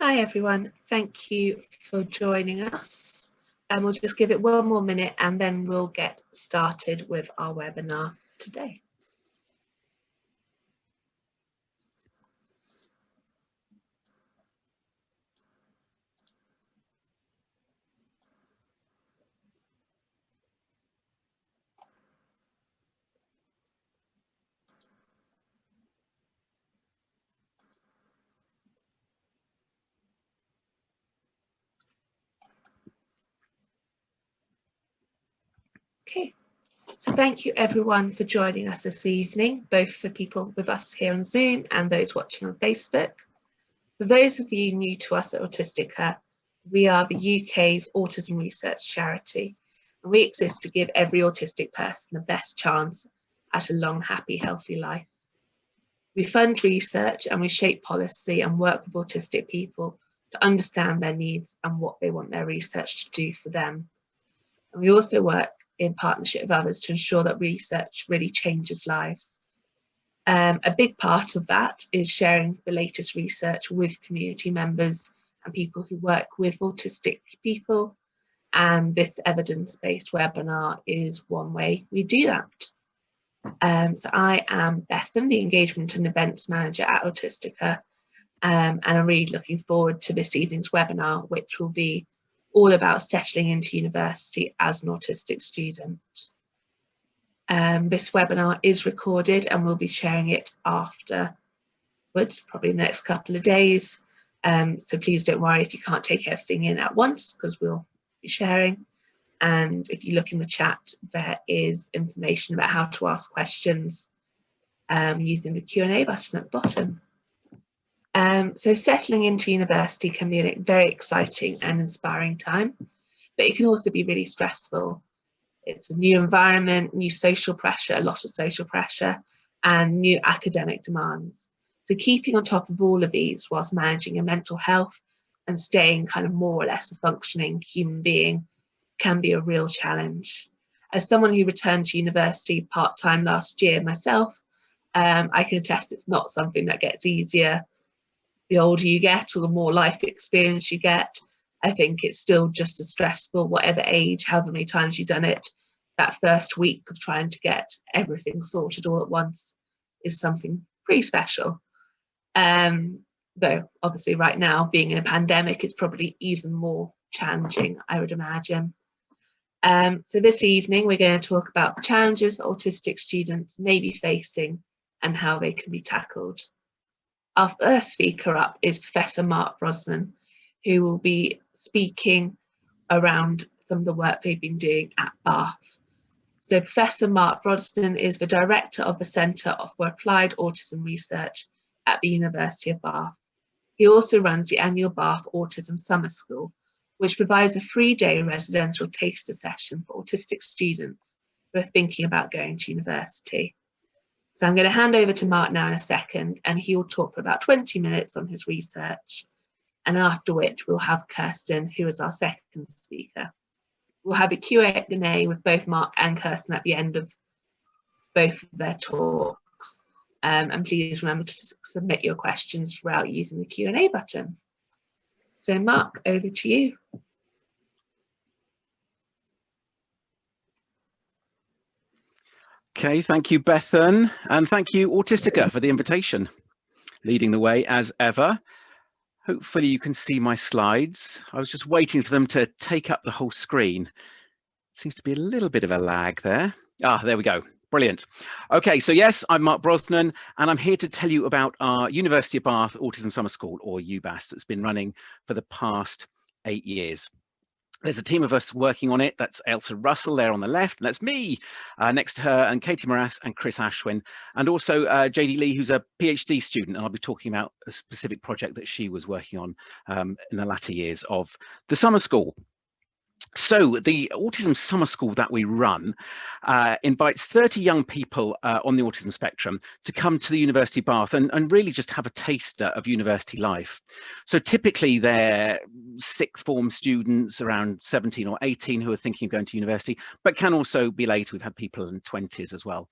Hi everyone, thank you for joining us. And we'll just give it one more minute and then we'll get started with our webinar today. Okay, so thank you everyone for joining us this evening, both for people with us here on Zoom and those watching on Facebook. For those of you new to us at Autistica, we are the UK's autism research charity, and we exist to give every autistic person the best chance at a long, happy, healthy life. We fund research and we shape policy and work with autistic people to understand their needs and what they want their research to do for them. And we also work in partnership with others to ensure that research really changes lives. A big part of that is sharing the latest research with community members and people who work with autistic people. And this evidence-based webinar is one way we do that. So I am Bethan, the Engagement and Events Manager at Autistica, and I'm really looking forward to this evening's webinar, which will be all about settling into university as an autistic student. This webinar is recorded and we'll be sharing it afterwards, probably in the next couple of days. So please don't worry if you can't take everything in at once, because we'll be sharing. And if you look in the chat, there is information about how to ask questions using the Q&A button at the bottom. So settling into university can be a very exciting and inspiring time, but it can also be really stressful. It's a new environment, new social pressure, a lot of social pressure, and new academic demands. So keeping on top of all of these whilst managing your mental health and staying kind of more or less a functioning human being can be a real challenge. As someone who returned to university part-time last year myself, I can attest it's not something that gets easier the older you get or the more life experience you get. I think it's still just as stressful, whatever age, however many times you've done it. That first week of trying to get everything sorted all at once is something pretty special. Though obviously right now, being in a pandemic, it's probably even more challenging, I would imagine. So this evening, we're going to talk about the challenges that autistic students may be facing and how they can be tackled. Our first speaker up is Professor Mark Brosnan, who will be speaking around some of the work they've been doing at Bath. So Professor Mark Brosnan is the Director of the Centre for Applied Autism Research at the University of Bath. He also runs the annual Bath Autism Summer School, which provides a 3-day residential taster session for autistic students who are thinking about going to university. So I'm going to hand over to Mark now in a second, and he will talk for about 20 minutes on his research. And after which we'll have Kirsten, who is our second speaker. We'll have a Q&A with both Mark and Kirsten at the end of both of their talks. And please remember to submit your questions throughout using the Q&A button. So Mark, over to you. Okay, thank you, Bethan, and thank you, Autistica, for the invitation. Leading the way as ever. Hopefully you can see my slides. I was just waiting for them to take up the whole screen. Seems to be a little bit of a lag there. Ah, there we go. Brilliant. Okay, so yes, I'm Mark Brosnan, and I'm here to tell you about our University of Bath Autism Summer School, or UBAS, that's been running for the past 8 years. There's a team of us working on it. That's Elsa Russell there on the left, and that's me next to her, and Katie Morass and Chris Ashwin, and also JD Lee, who's a PhD student, and I'll be talking about a specific project that she was working on in the latter years of the summer school. So the Autism Summer School that we run invites 30 young people on the autism spectrum to come to the University of Bath and really just have a taster of university life. So typically they're sixth form students around 17 or 18 who are thinking of going to university, but can also be later. We've had people in 20s as well.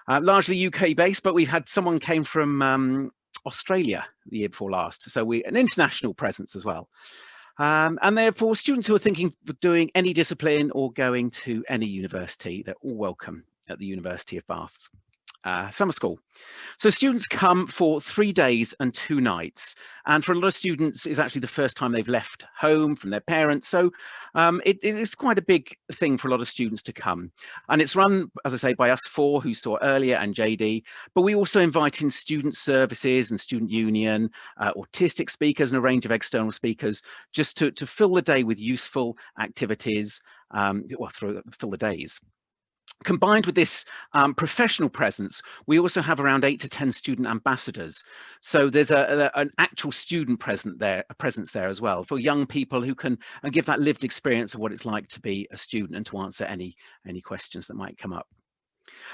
Largely UK based, but we've had someone came from Australia the year before last. So we're an international presence as well. And therefore, students who are thinking of doing any discipline or going to any university, they're all welcome at the University of Bath's summer school. So students come for 3 days and 2 nights, and for a lot of students it's actually the first time they've left home from their parents, so it's quite a big thing for a lot of students to come. And it's run, as I say, by us 4 who saw earlier and JD, but we also invite in student services and student union, autistic speakers and a range of external speakers, just to fill the day with useful activities, fill the days. Combined with this professional presence, we also have around 8 to 10 student ambassadors. So there's an actual student presence there as well, for young people who can give that lived experience of what it's like to be a student and to answer any questions that might come up.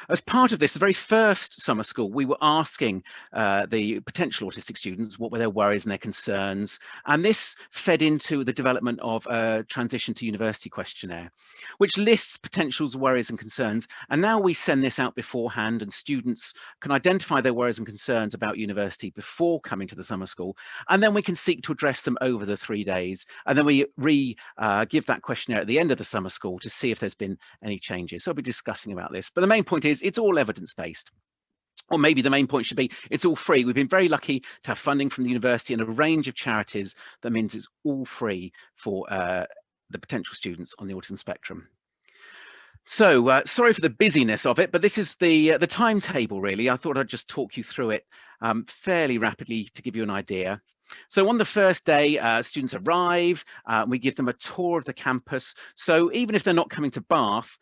As part of this, the very first summer school, we were asking the potential autistic students what were their worries and their concerns, and this fed into the development of a transition to university questionnaire, which lists potential worries and concerns. And now we send this out beforehand, and students can identify their worries and concerns about university before coming to the summer school, and then we can seek to address them over the 3 days, and then we give that questionnaire at the end of the summer school to see if there's been any changes. So I'll be discussing about this, but the main point is it's all evidence-based. Or maybe the main point should be it's all free. We've been very lucky to have funding from the university and a range of charities. That means it's all free for the potential students on the autism spectrum. So sorry for the busyness of it, but this is the timetable really. I thought I'd just talk you through it fairly rapidly to give you an idea. So on the first day, students arrive, we give them a tour of the campus. So even if they're not coming to Bath,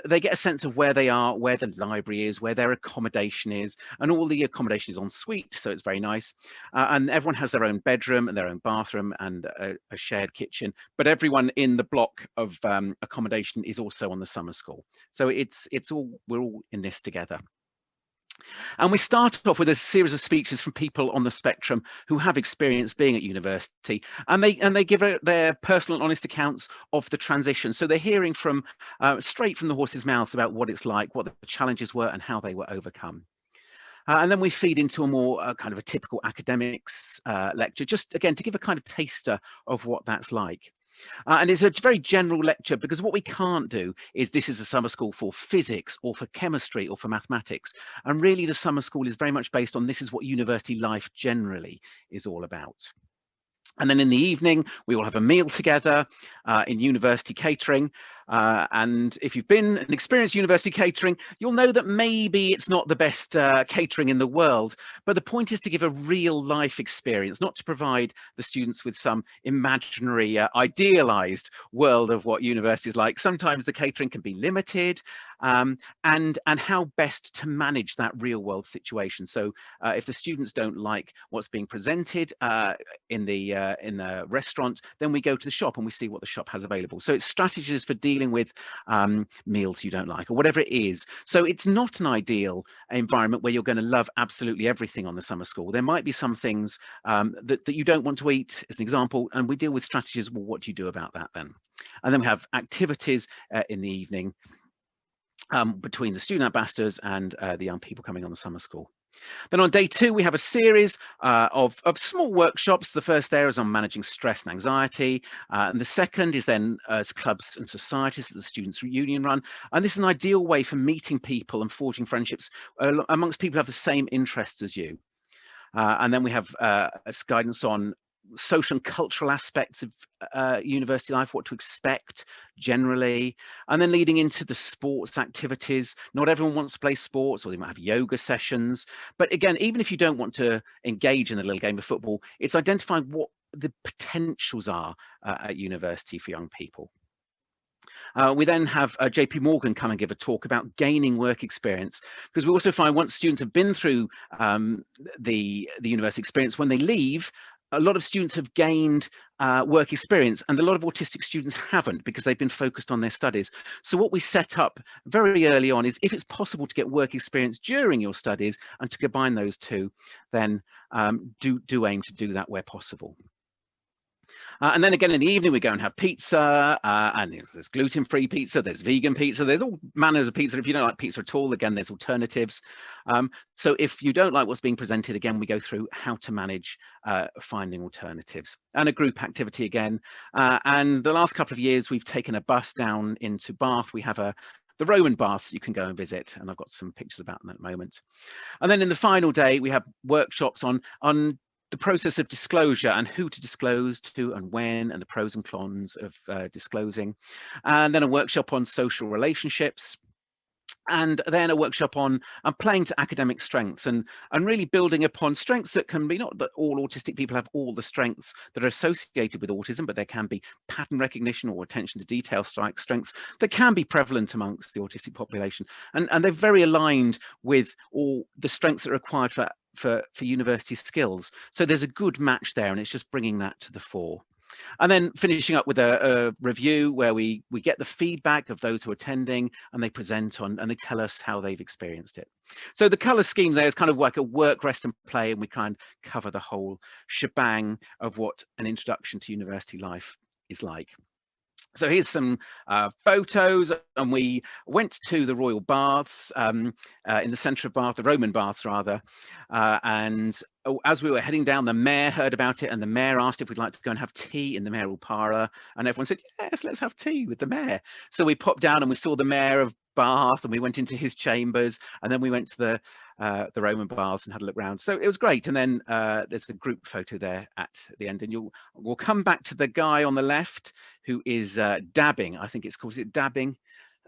they get a sense of where they are, where the library is, where their accommodation is, and all the accommodation is en suite, so it's very nice. And everyone has their own bedroom and their own bathroom and a shared kitchen, but everyone in the block of accommodation is also on the summer school. So we're all in this together. And we start off with a series of speeches from people on the spectrum who have experience being at university, and they give their personal and honest accounts of the transition. So they're hearing from straight from the horse's mouth about what it's like, what the challenges were, and how they were overcome. And then we feed into a more kind of a typical academics lecture, just again to give a kind of taster of what that's like. And it's a very general lecture, because what we can't do is this is a summer school for physics or for chemistry or for mathematics. And really the summer school is very much based on this is what university life generally is all about. And then in the evening, we will have a meal together in university catering. And if you've been and experienced university catering, you'll know that maybe it's not the best catering in the world, but the point is to give a real life experience, not to provide the students with some imaginary, idealized world of what university is like. Sometimes the catering can be limited, and how best to manage that real world situation. So if the students don't like what's being presented in the restaurant, then we go to the shop and we see what the shop has available. So it's strategies for dealing with meals you don't like or whatever it is. So it's not an ideal environment where you're going to love absolutely everything on the summer school. There might be some things that you don't want to eat, as an example, and we deal with strategies. Well, what do you do about that then? And then we have activities in the evening between the student ambassadors and the young people coming on the summer school. Then on day 2, we have a series of small workshops. The first there is on managing stress and anxiety. And the second is then clubs and societies that the students' union run. And this is an ideal way for meeting people and forging friendships amongst people who have the same interests as you. And then we have guidance on social and cultural aspects of university life, what to expect generally, and then leading into the sports activities. Not everyone wants to play sports, or they might have yoga sessions, but again, even if you don't want to engage in the little game of football, it's identifying what the potentials are at university for young people. We then have JP Morgan come and give a talk about gaining work experience, because we also find once students have been through the university experience, when they leave, a lot of students have gained work experience, and a lot of autistic students haven't, because they've been focused on their studies. So what we set up very early on is, if it's possible to get work experience during your studies and to combine those two, then do aim to do that where possible. And then again in the evening, we go and have pizza, and there's gluten-free pizza, there's vegan pizza, there's all manners of pizza. If you don't like pizza at all, again, there's alternatives. So if you don't like what's being presented, again, we go through how to manage finding alternatives. And a group activity again. And the last couple of years, we've taken a bus down into Bath. We have the Roman baths you can go and visit, and I've got some pictures about them at the moment. And then in the final day, we have workshops on the process of disclosure and who to disclose to and when, and the pros and cons of disclosing. And then a workshop on social relationships. And then a workshop on playing to academic strengths and really building upon strengths that can be, not that all autistic people have all the strengths that are associated with autism, but there can be pattern recognition or attention to detail strengths that can be prevalent amongst the autistic population. And they're very aligned with all the strengths that are required for university skills. So there's a good match there, and it's just bringing that to the fore. And then finishing up with a review where we get the feedback of those who are attending, and they present on and they tell us how they've experienced it. So the colour scheme there is kind of like a work, rest and play, and we try and cover the whole shebang of what an introduction to university life is like. So here's some photos, and we went to the Royal Baths in the centre of Bath, the Roman Baths rather, and as we were heading down, the mayor heard about it, and the mayor asked if we'd like to go and have tea in the mayoral parlour, and everyone said, yes, let's have tea with the mayor. So we popped down and we saw the mayor of Bath, and we went into his chambers, and then we went to the Roman Baths and had a look around. So it was great. And then there's a group photo there at the end, and we'll come back to the guy on the left who is dabbing. I think it's called, is it dabbing?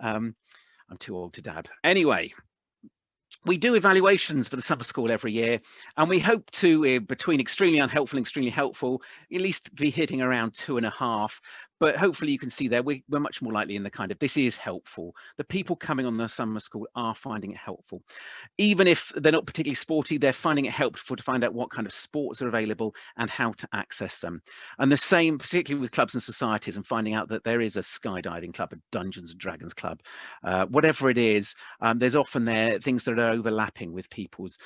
I'm too old to dab. Anyway, we do evaluations for the summer school every year, and we hope to, between extremely unhelpful and extremely helpful, at least be hitting around 2.5. But hopefully you can see there, we're much more likely in the kind of, this is helpful. The people coming on the summer school are finding it helpful. Even if they're not particularly sporty, they're finding it helpful to find out what kind of sports are available and how to access them. And the same, particularly with clubs and societies, and finding out that there is a skydiving club, a Dungeons and Dragons club, whatever it is, there's often there things that are overlapping with people's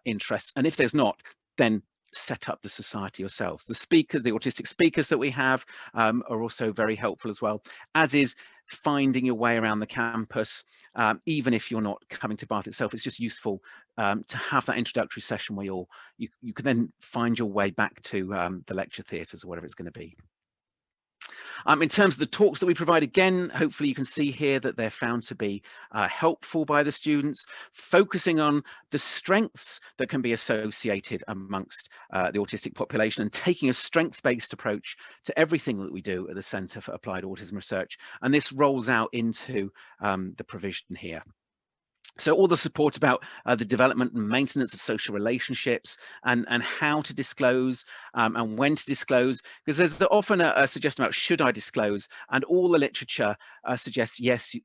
interests. And if there's not, then set up the society yourselves. The speakers, the autistic speakers that we have are also very helpful as well, as is finding your way around the campus. Even if you're not coming to Bath itself, it's just useful to have that introductory session where you can then find your way back to the lecture theatres or whatever it's going to be. In terms of the talks that we provide, again, hopefully you can see here that they're found to be helpful by the students, focusing on the strengths that can be associated amongst the autistic population, and taking a strengths-based approach to everything that we do at the Centre for Applied Autism Research. And this rolls out into the provision here. So all the support about the development and maintenance of social relationships, and how to disclose and when to disclose, because there's often a suggestion about should I disclose, and all the literature suggests yes,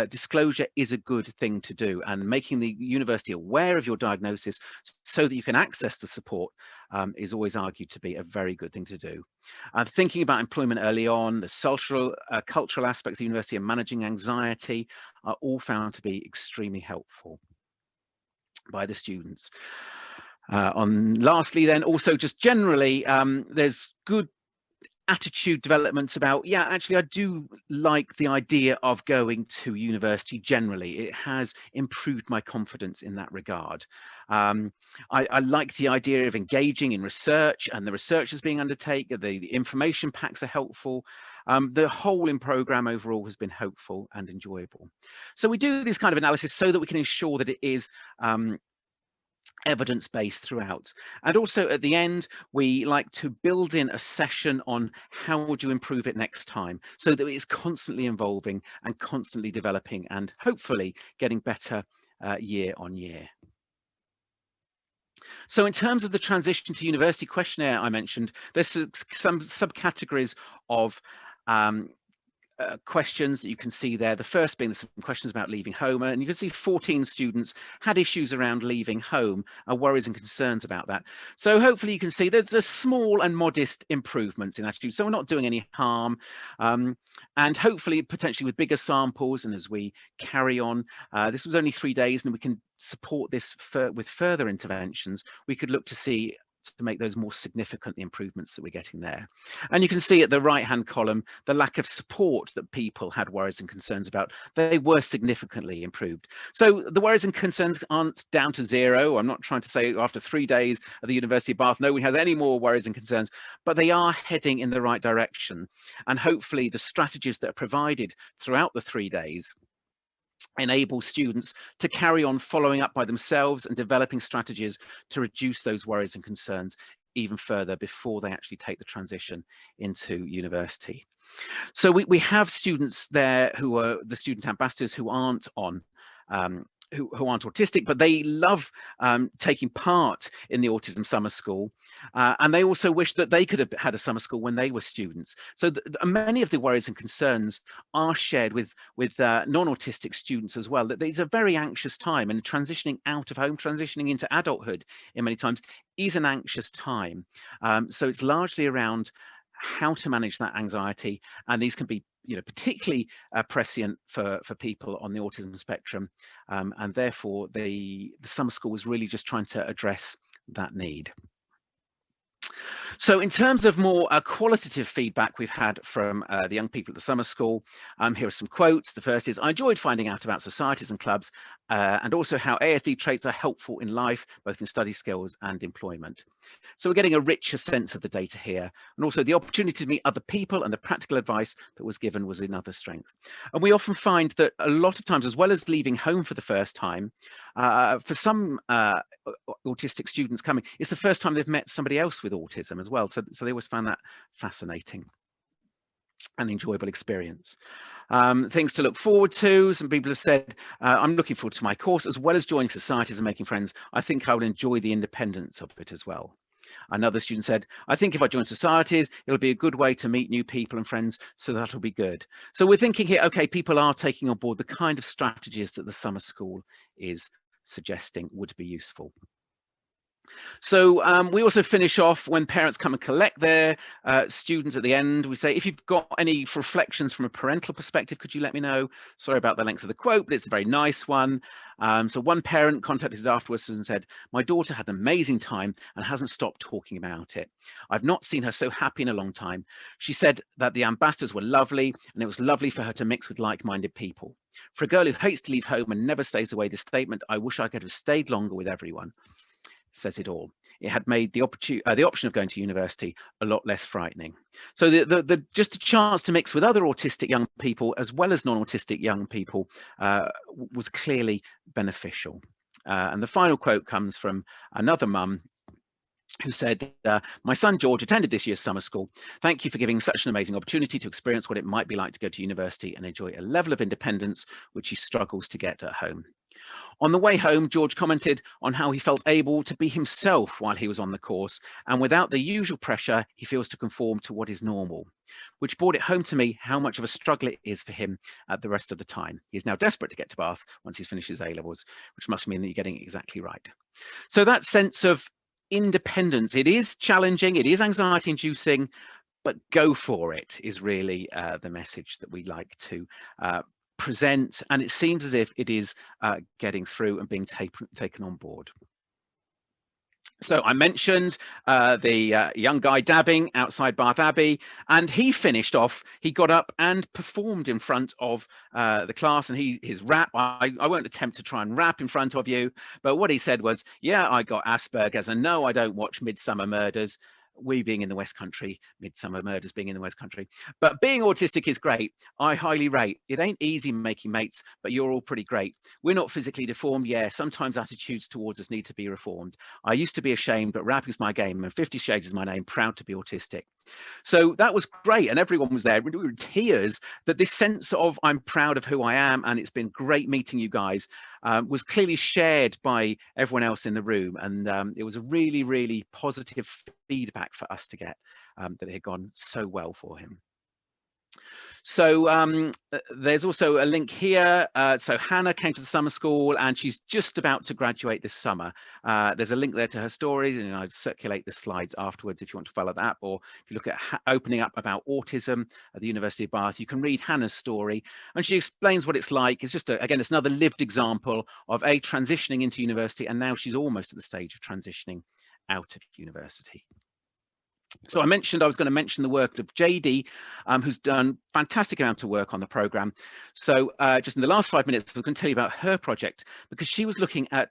disclosure is a good thing to do, and making the university aware of your diagnosis so that you can access the support is always argued to be a very good thing to do. Thinking about employment early on, the social, cultural aspects of university and managing anxiety are all found to be extremely helpful by the students. Lastly, then also just generally, there's good attitude developments about, yeah, actually I do like the idea of going to university generally. It has improved my confidence in that regard. I like the idea of engaging in research, and the research is being undertaken, the information packs are helpful. The whole in programme overall has been hopeful and enjoyable. So we do this kind of analysis so that we can ensure that it is evidence-based throughout. And also at the end, we like to build in a session on how would you improve it next time, so that it's constantly evolving and constantly developing, and hopefully getting better year on year. So in terms of the transition to university questionnaire I mentioned, there's some subcategories of questions that you can see there. The first being some questions about leaving home, and you can see 14 students had issues around leaving home, worries and concerns about that. So hopefully you can see there's a small and modest improvements in attitude, so we're not doing any harm, and hopefully potentially with bigger samples, and as we carry on, this was only 3 days, and we can support this with further interventions. We could look to see to make those more significant improvements that we're getting there. And you can see at the right-hand column, the lack of support that people had worries and concerns about, they were significantly improved. So the worries and concerns aren't down to zero. I'm not trying to say after 3 days at the University of Bath, nobody has any more worries and concerns, but they are heading in the right direction. And hopefully the strategies that are provided throughout the 3 days enable students to carry on following up by themselves and developing strategies to reduce those worries and concerns even further before they actually take the transition into university. So we have students there who are the student ambassadors who aren't on who aren't autistic, but they love taking part in the Autism Summer School, and they also wish that they could have had a summer school when they were students. So many of the worries and concerns are shared with non-autistic students as well, that it's a very anxious time, and transitioning out of home, transitioning into adulthood in many times is an anxious time. So it's largely around how to manage that anxiety, and these can be particularly prescient for people on the autism spectrum, and therefore the summer school was really just trying to address that need. So in terms of more qualitative feedback we've had from the young people at the summer school, here are some quotes. The first is, I enjoyed finding out about societies and clubs and also how ASD traits are helpful in life, both in study skills and employment. So we're getting a richer sense of the data here, and also the opportunity to meet other people and the practical advice that was given was another strength. And we often find that a lot of times, as well as leaving home for the first time, for some autistic students coming, it's the first time they've met somebody else with autism as well. So they always found that fascinating and enjoyable experience. Things to look forward to. Some people have said, I'm looking forward to my course as well as joining societies and making friends. I think I will enjoy the independence of it as well. Another student said, I think if I join societies, it'll be a good way to meet new people and friends, so that'll be good. So we're thinking here, okay, people are taking on board the kind of strategies that the summer school is suggesting would be useful. So we also finish off when parents come and collect their students at the end. We say, if you've got any reflections from a parental perspective, could you let me know? Sorry about the length of the quote, but it's a very nice one. So one parent contacted us afterwards and said, my daughter had an amazing time and hasn't stopped talking about it. I've not seen her so happy in a long time. She said that the ambassadors were lovely and it was lovely for her to mix with like-minded people. For a girl who hates to leave home and never stays away, this statement, I wish I could have stayed longer with everyone, says it all. It had made the option of going to university a lot less frightening. So just a chance to mix with other autistic young people as well as non-autistic young people was clearly beneficial. And the final quote comes from another mum who said, my son George attended this year's summer school. Thank you for giving such an amazing opportunity to experience what it might be like to go to university and enjoy a level of independence which he struggles to get at home. On the way home, George commented on how he felt able to be himself while he was on the course, and without the usual pressure he feels to conform to what is normal, which brought it home to me how much of a struggle it is for him at the rest of the time. He is now desperate to get to Bath once he's finished his A-levels, which must mean that you're getting it exactly right. So that sense of independence, it is challenging, it is anxiety inducing, but go for it is really the message that we like to present, and it seems as if it is getting through and being taken on board. So I mentioned the young guy dabbing outside Bath Abbey, and he finished off, he got up and performed in front of the class, and his rap, I won't attempt to try and rap in front of you, but what he said was, yeah, I got Asperger's, and no, I don't watch Midsummer Murders. We being in the West Country, Midsummer Murders being in the West Country. But being autistic is great. I highly rate. It ain't easy making mates, but you're all pretty great. We're not physically deformed. Yeah, sometimes attitudes towards us need to be reformed. I used to be ashamed, but rapping's my game, and 50 Shades is my name. Proud to be autistic. So that was great, and everyone was there. We were in tears that this sense of I'm proud of who I am, and it's been great meeting you guys, was clearly shared by everyone else in the room, and it was a really, really positive feedback for us to get that it had gone so well for him. So there's also a link here. So Hannah came to the summer school and she's just about to graduate this summer. There's a link there to her stories, and I'd circulate the slides afterwards if you want to follow that. Or if you look at opening up about autism at the University of Bath, you can read Hannah's story, and she explains what it's like. It's just, again, it's another lived example of transitioning into university, and now she's almost at the stage of transitioning out of university. So I mentioned I was going to mention the work of JD, who's done fantastic amount of work on the programme. So just in the last 5 minutes, I was going to tell you about her project, because she was looking at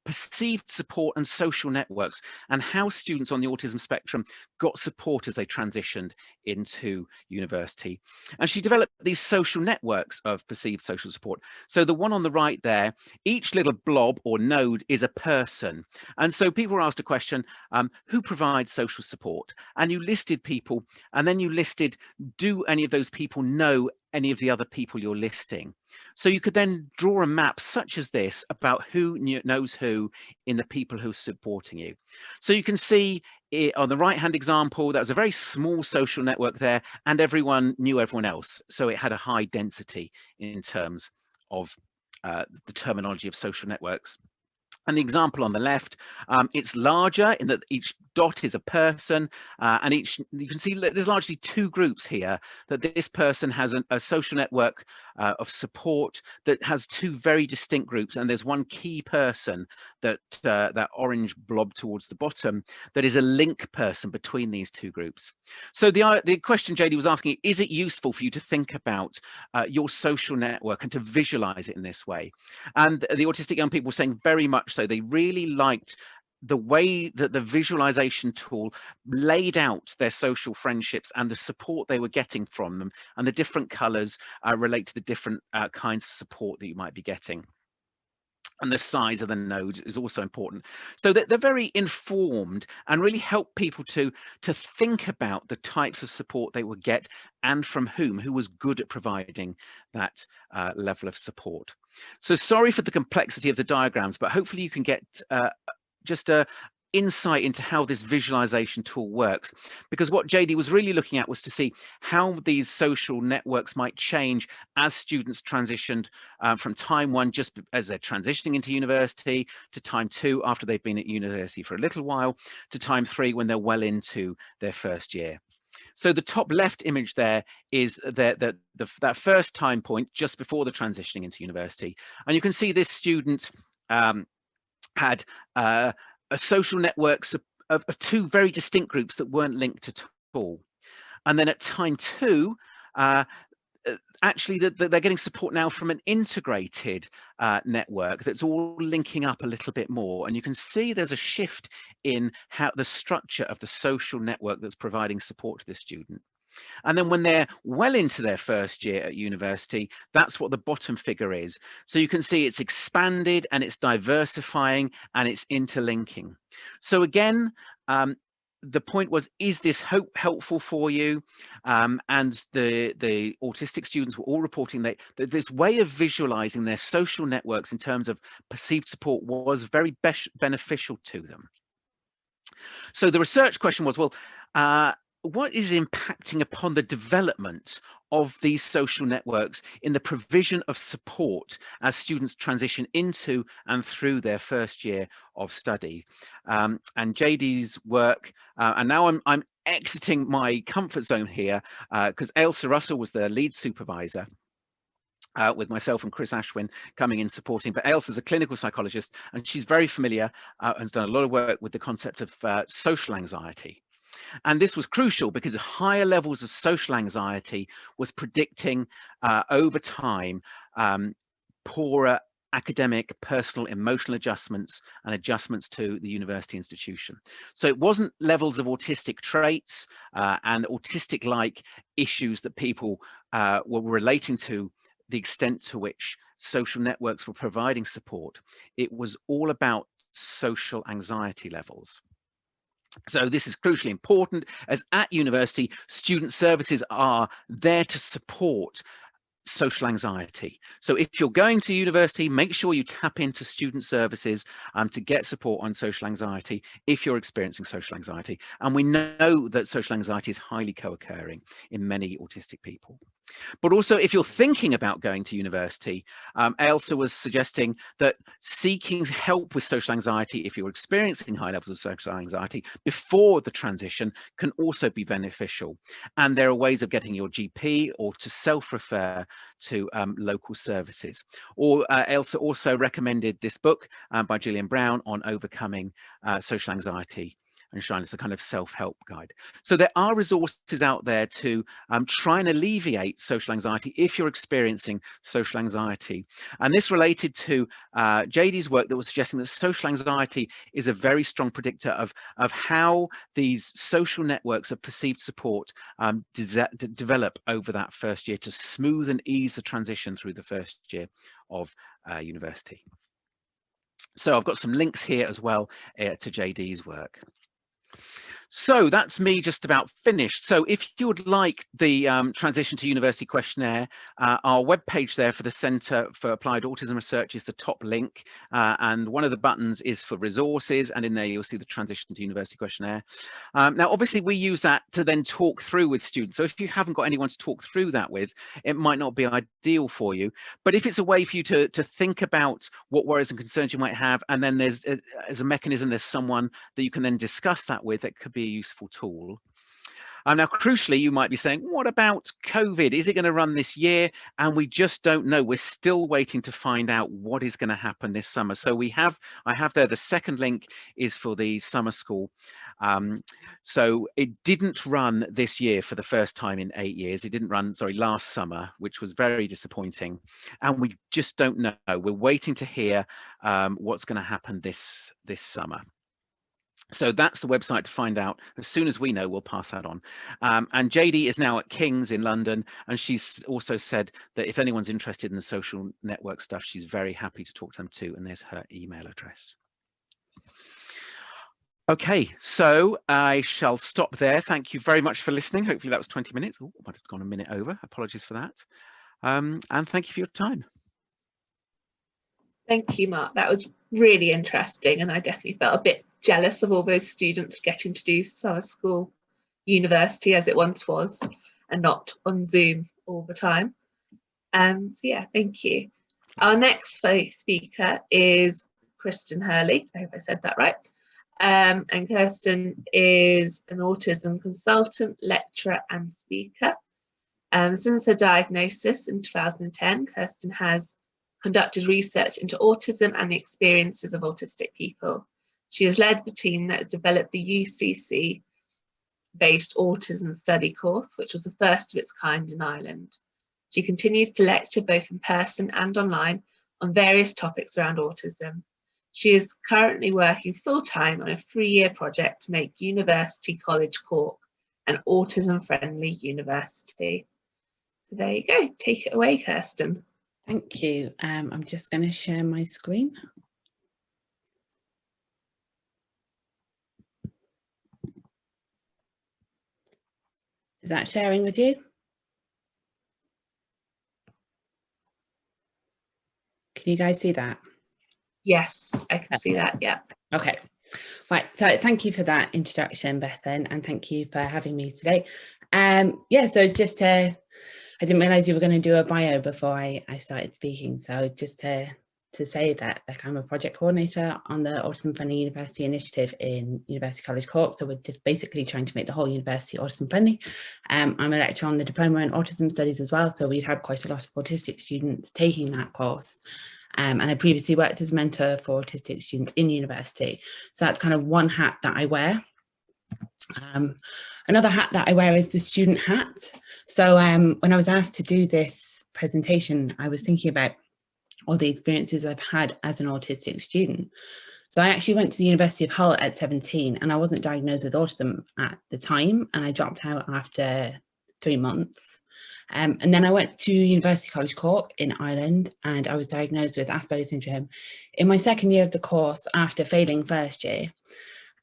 perceived support and social networks, and how students on the autism spectrum got support as they transitioned into university. And she developed these social networks of perceived social support. So the one on the right there, each little blob or node is a person. And so people were asked a question, who provides social support? And you listed people, and then you listed, do any of those people know any of the other people you're listing? So you could then draw a map such as this about who knows who in the people who are supporting you. So you can see it on the right hand example, that was a very small social network there, and everyone knew everyone else. So it had a high density in terms of the terminology of social networks. And the example on the left, it's larger in that each dot is a person, and you can see there's largely two groups here, that this person has a social network of support that has two very distinct groups, and there's one key person, that that orange blob towards the bottom, that is a link person between these two groups. So the question JD was asking, is it useful for you to think about your social network and to visualize it in this way? And the autistic young people were saying very much so. They really liked the way that the visualization tool laid out their social friendships and the support they were getting from them, and the different colors relate to the different kinds of support that you might be getting. And the size of the nodes is also important. So that they're very informed and really help people to think about the types of support they would get, and from who was good at providing that level of support. So sorry for the complexity of the diagrams, but hopefully you can get just a insight into how this visualization tool works, because what JD was really looking at was to see how these social networks might change as students transitioned from time one, just as they're transitioning into university, to time two after they've been at university for a little while, to time three when they're well into their first year. So the top left image there is that first time point just before the transitioning into university, and you can see this student had a social networks of two very distinct groups that weren't linked at all. And then at time two, actually they're getting support now from an integrated network that's all linking up a little bit more. And you can see there's a shift in how the structure of the social network that's providing support to the student. And then when they're well into their first year at university, that's what the bottom figure is. So you can see it's expanded and it's diversifying and it's interlinking. So again, the point was, is this helpful for you? And the autistic students were all reporting that this way of visualizing their social networks in terms of perceived support was very beneficial to them. So the research question was, well, what is impacting upon the development of these social networks in the provision of support as students transition into and through their first year of study? And JD's work, and now I'm exiting my comfort zone here, because Ailsa Russell was the lead supervisor, with myself and Chris Ashwin coming in supporting. But Ailsa's a clinical psychologist, and she's very familiar, has done a lot of work with the concept of social anxiety. And this was crucial because higher levels of social anxiety was predicting over time poorer academic, personal, emotional adjustments and adjustments to the university institution. So it wasn't levels of autistic traits and autistic-like issues that people were relating to the extent to which social networks were providing support. It was all about social anxiety levels. So this is crucially important, as at university, student services are there to support social anxiety. So if you're going to university, make sure you tap into student services to get support on social anxiety if you're experiencing social anxiety. And we know that social anxiety is highly co-occurring in many autistic people. But also, if you're thinking about going to university, Ailsa was suggesting that seeking help with social anxiety, if you're experiencing high levels of social anxiety before the transition, can also be beneficial. And there are ways of getting your GP or to self-refer to local services. Or Ailsa also recommended this book by Gillian Brown on overcoming social anxiety and shine as a kind of self-help guide. So there are resources out there to try and alleviate social anxiety if you're experiencing social anxiety. And this related to JD's work that was suggesting that social anxiety is a very strong predictor of how these social networks of perceived support develop over that first year to smooth and ease the transition through the first year of university. So I've got some links here as well to JD's work. So that's me just about finished. So if you would like the Transition to University Questionnaire, our webpage there for the Centre for Applied Autism Research is the top link. And one of the buttons is for resources. And in there, you'll see the Transition to University Questionnaire. Now, obviously, we use that to then talk through with students. So if you haven't got anyone to talk through that with, it might not be ideal for you. But if it's a way for you to think about what worries and concerns you might have, and then there's, as a mechanism, there's someone that you can then discuss that with, it could be a useful tool. Now, crucially, you might be saying, what about COVID? Is it going to run this year? And we just don't know. We're still waiting to find out what is going to happen this summer. So I have there, the second link is for the summer school. So it didn't run this year for the first time in 8 years. It didn't run, sorry, last summer, which was very disappointing. And we just don't know. We're waiting to hear what's going to happen this summer. So that's the website to find out. As soon as we know, we'll pass that on. And JD is now at King's in London, and she's also said that if anyone's interested in the social network stuff, she's very happy to talk to them too, and there's her email address. Okay, so I shall stop there. Thank you very much for listening. Hopefully that was 20 minutes. Oh, I might have gone a minute over. Apologies for that. And thank you for your time. Thank you, Mark. That was really interesting, and I definitely felt a bit jealous of all those students getting to do summer school university as it once was, and not on Zoom all the time. So yeah, thank you. Our next speaker is Kristen Hurley. I hope I said that right. And Kirsten is an autism consultant, lecturer, and speaker. Since her diagnosis in 2010, Kirsten has conducted research into autism and the experiences of autistic people. She has led the team that developed the UCC-based autism study course, which was the first of its kind in Ireland. She continues to lecture both in person and online on various topics around autism. She is currently working full-time on a 3-year project to make University College Cork an autism-friendly university. So there you go. Take it away, Kirsten. Thank you. I'm just going to share my screen. Is that sharing with you? Can you guys see that? Yes, I can see that, yeah. Okay, right, so thank you for that introduction, Bethan, and thank you for having me today. Yeah, so just to, I didn't realise you were going to do a bio before I started speaking, so just to say that I'm a project coordinator on the Autism Friendly University initiative in University College Cork, so we're just basically trying to make the whole university autism friendly. I'm a lecturer on the diploma in autism studies as well, so we've had quite a lot of autistic students taking that course. And I previously worked as a mentor for autistic students in university. So that's kind of one hat that I wear. Another hat that I wear is the student hat. So when I was asked to do this presentation, I was thinking about all the experiences I've had as an autistic student. So I actually went to the University of Hull at 17, and I wasn't diagnosed with autism at the time, and I dropped out after 3 months. And then I went to University College Cork in Ireland, and I was diagnosed with Asperger's syndrome in my second year of the course after failing first year.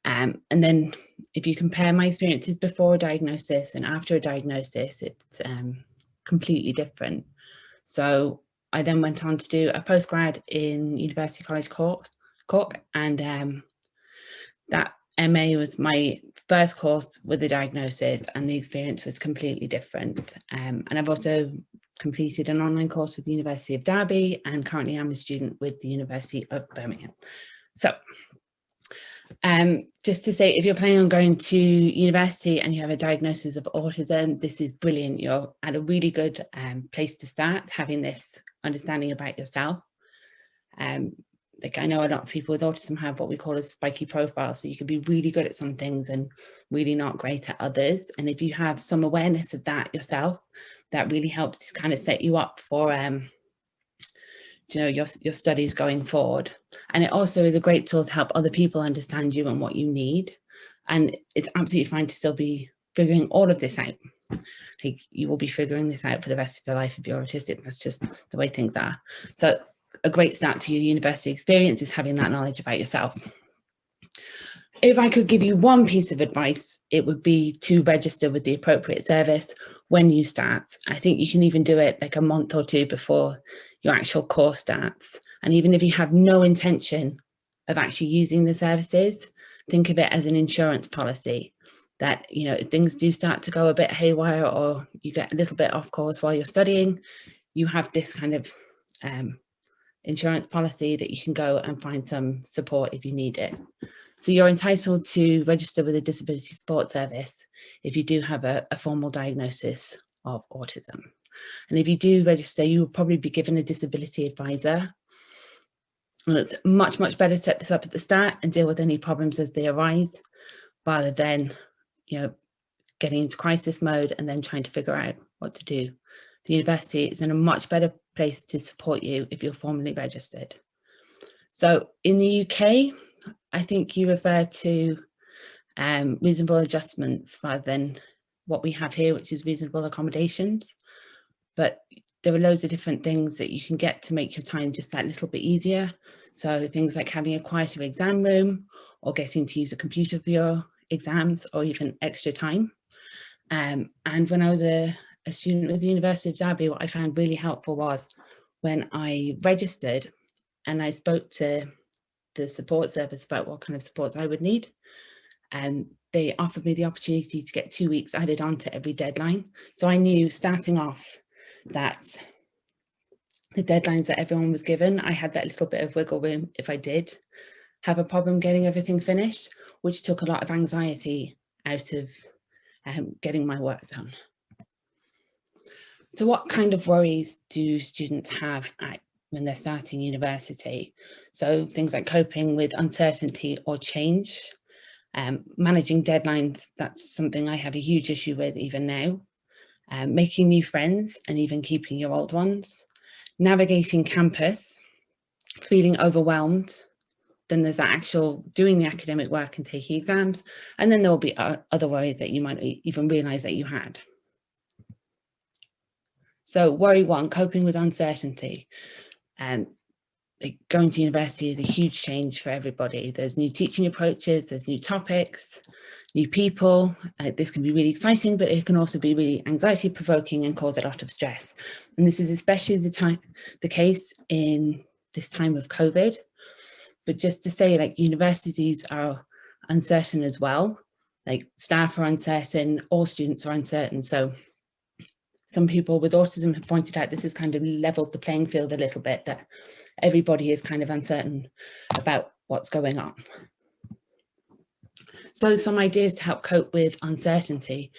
And then if you compare my experiences before a diagnosis and after a diagnosis, it's completely different. So I then went on to do a postgrad in University College Cork, and that MA was my first course with the diagnosis, and the experience was completely different. And I've also completed an online course with the University of Derby, and currently I'm a student with the University of Birmingham. So just to say, if you're planning on going to university and you have a diagnosis of autism, this is brilliant. You're at a really good place to start, having this understanding about yourself. Like, I know a lot of people with autism have what we call a spiky profile, so you can be really good at some things and really not great at others. And if you have some awareness of that yourself, that really helps to kind of set you up for you know, your studies going forward. And it also is a great tool to help other people understand you and what you need. And it's absolutely fine to still be figuring all of this out. Like, you will be figuring this out for the rest of your life if you're autistic. That's just the way things are. So a great start to your university experience is having that knowledge about yourself. If I could give you one piece of advice, it would be to register with the appropriate service when you start. I think you can even do it like a month or two before your actual course starts. And even if you have no intention of actually using the services, think of it as an insurance policy that, you know, if things do start to go a bit haywire or you get a little bit off course while you're studying, you have this kind of insurance policy that you can go and find some support if you need it. So you're entitled to register with a disability support service if you do have a formal diagnosis of autism. And if you do register, you will probably be given a disability advisor. And it's much, much better to set this up at the start and deal with any problems as they arise, rather than, you know, getting into crisis mode and then trying to figure out what to do. The university is in a much better place to support you if you're formally registered. So in the UK, I think you refer to reasonable adjustments rather than what we have here, which is reasonable accommodations. But there are loads of different things that you can get to make your time just that little bit easier. So things like having a quieter exam room, or getting to use a computer for your exams, or even extra time. And when I was a student with the University of Derby, what I found really helpful was when I registered and I spoke to the support service about what kind of supports I would need, and they offered me the opportunity to get 2 weeks added on to every deadline. So I knew starting off that the deadlines that everyone was given, I had that little bit of wiggle room if I did have a problem getting everything finished, which took a lot of anxiety out of getting my work done. So what kind of worries do students have when they're starting university? So things like coping with uncertainty or change, managing deadlines, that's something I have a huge issue with even now. Making new friends and even keeping your old ones, navigating campus, feeling overwhelmed. Then there's that actual doing the academic work and taking exams. And then there will be other worries that you might even realize that you had. So worry one, coping with uncertainty. Going to university is a huge change for everybody. There's new teaching approaches, there's new topics, new people. This can be really exciting, but it can also be really anxiety provoking and cause a lot of stress. And this is especially the case in this time of COVID. But just to say, like, universities are uncertain as well. Like, staff are uncertain, all students are uncertain. So some people with autism have pointed out this has kind of leveled the playing field a little bit, that everybody is kind of uncertain about what's going on. So some ideas to help cope with uncertainty.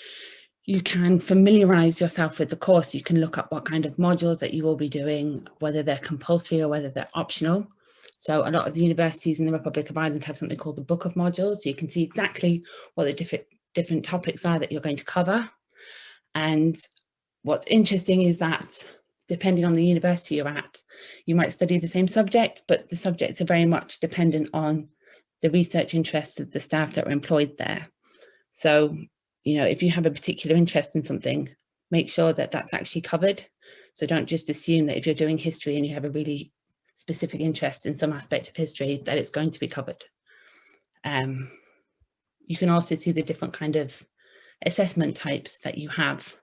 You can familiarize yourself with the course. You can look up what kind of modules that you will be doing, whether they're compulsory or whether they're optional. So a lot of the universities in the Republic of Ireland have something called the Book of Modules. So you can see exactly what the different topics are that you're going to cover. And what's interesting is that depending on the university you're at, you might study the same subject, but the subjects are very much dependent on the research interests of the staff that are employed there. So, you know, if you have a particular interest in something, make sure that that's actually covered. So don't just assume that if you're doing history and you have a really specific interest in some aspect of history, that it's going to be covered. You can also see the different kind of assessment types that you have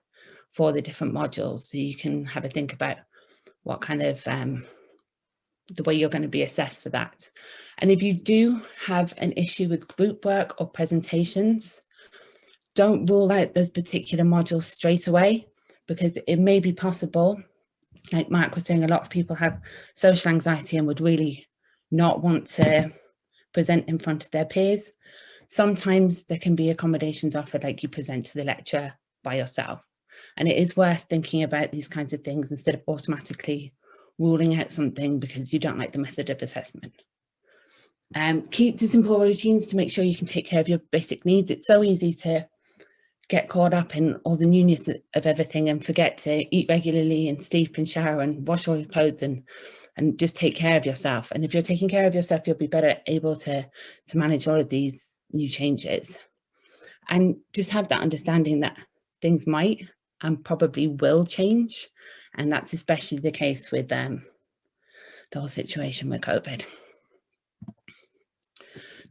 for the different modules. So you can have a think about what kind of the way you're going to be assessed for that. And if you do have an issue with group work or presentations, don't rule out those particular modules straight away, because it may be possible, like Mark was saying, a lot of people have social anxiety and would really not want to present in front of their peers. Sometimes there can be accommodations offered, like you present to the lecturer by yourself. And it is worth thinking about these kinds of things instead of automatically ruling out something because you don't like the method of assessment. Keep to simple routines to make sure you can take care of your basic needs. It's so easy to get caught up in all the newness of everything and forget to eat regularly and sleep and shower and wash all your clothes and just take care of yourself. And if you're taking care of yourself, you'll be better able to manage all of these new changes. And just have that understanding that things might and probably will change. And that's especially the case with the whole situation with COVID.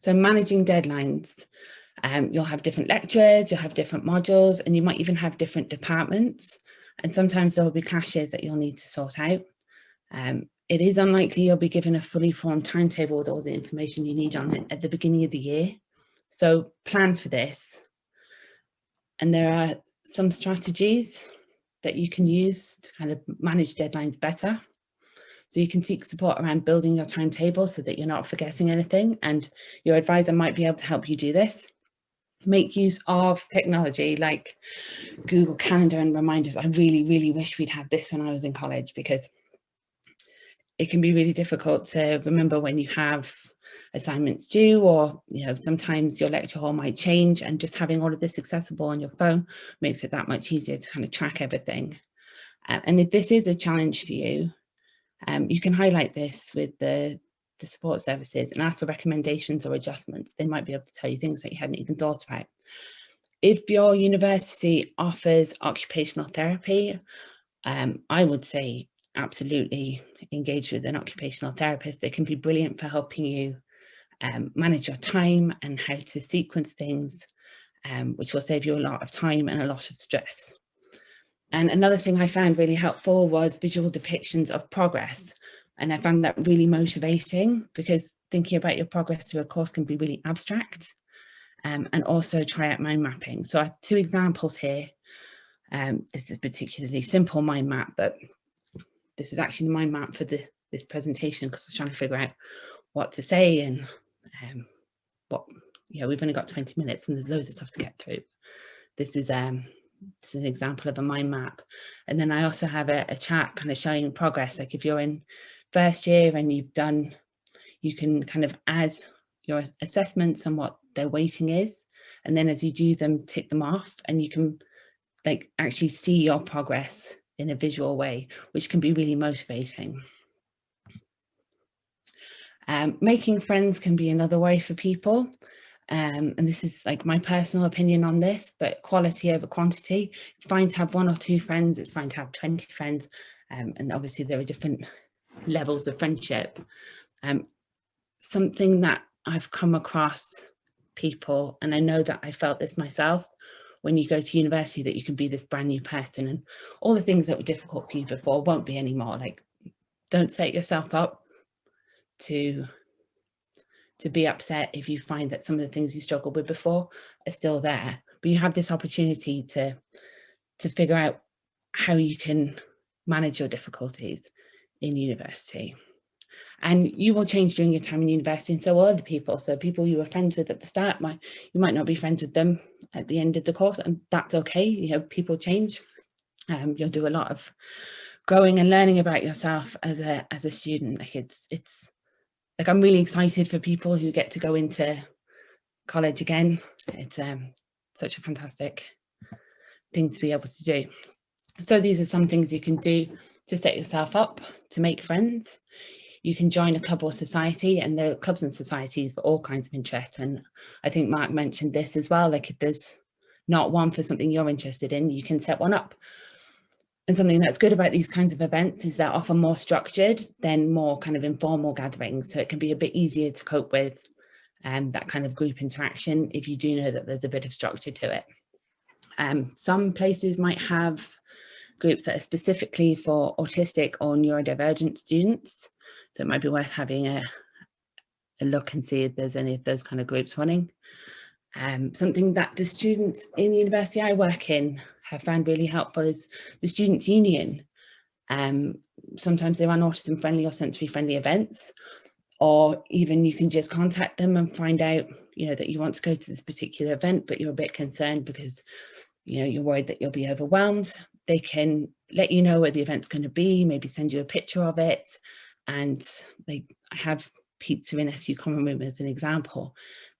So managing deadlines. You'll have different lecturers, you'll have different modules, and you might even have different departments. And sometimes there will be clashes that you'll need to sort out. It is unlikely you'll be given a fully formed timetable with all the information you need on it at the beginning of the year. So plan for this. And there are some strategies that you can use to kind of manage deadlines better. So you can seek support around building your timetable so that you're not forgetting anything, and your advisor might be able to help you do this. Make use of technology like Google Calendar and reminders. I really, really wish we'd had this when I was in college, because it can be really difficult to remember when you have assignments due, or sometimes your lecture hall might change, and just having all of this accessible on your phone makes it that much easier to kind of track everything. And if this is a challenge for you, you can highlight this with the support services and ask for recommendations or adjustments. They might be able to tell you things that you hadn't even thought about. If your university offers occupational therapy, I would say absolutely engage with an occupational therapist. They can be brilliant for helping you manage your time and how to sequence things, which will save you a lot of time and a lot of stress. And another thing I found really helpful was visual depictions of progress. And I found that really motivating, because thinking about your progress through a course can be really abstract. And also try out mind mapping. So I have two examples here. This is particularly simple mind map, but this is actually the mind map for this presentation, because I was trying to figure out what to say and we've only got 20 minutes and there's loads of stuff to get through. This is an example of a mind map. And then I also have a chart kind of showing progress. Like if you're in first year and you can kind of add your assessments and what their weighting is. And then as you do them, tick them off, and you can like actually see your progress in a visual way, which can be really motivating. Making friends can be another way for people. And this is like my personal opinion on this, but quality over quantity. It's fine to have 1 or 2 friends. It's fine to have 20 friends. And obviously there are different levels of friendship. Something that I've come across people, and I know that I felt this myself, when you go to university, that you can be this brand new person and all the things that were difficult for you before won't be anymore. Like, don't set yourself up to be upset if you find that some of the things you struggled with before are still there, but you have this opportunity to figure out how you can manage your difficulties in university. And you will change during your time in university, and so will other people. So people you were friends with at the start, you might not be friends with them at the end of the course, and that's okay. People change. You'll do a lot of growing and learning about yourself as a student. Like it's like, I'm really excited for people who get to go into college again. It's such a fantastic thing to be able to do. So these are some things you can do to set yourself up to make friends. You can join a club or society, and there are clubs and societies for all kinds of interests. And I think Mark mentioned this as well, like if there's not one for something you're interested in, you can set one up. And something that's good about these kinds of events is they're often more structured than more kind of informal gatherings. So it can be a bit easier to cope with that kind of group interaction if you do know that there's a bit of structure to it. Some places might have groups that are specifically for autistic or neurodivergent students. So it might be worth having a look and see if there's any of those kind of groups running. Something that the students in the university I work in have found really helpful is the Students' Union. Sometimes they run autism friendly or sensory friendly events, or even you can just contact them and find out, you know, that you want to go to this particular event, but you're a bit concerned because, you know, you're worried that you'll be overwhelmed. They can let you know where the event's going to be, maybe send you a picture of it. And I have pizza in SU Common Room as an example,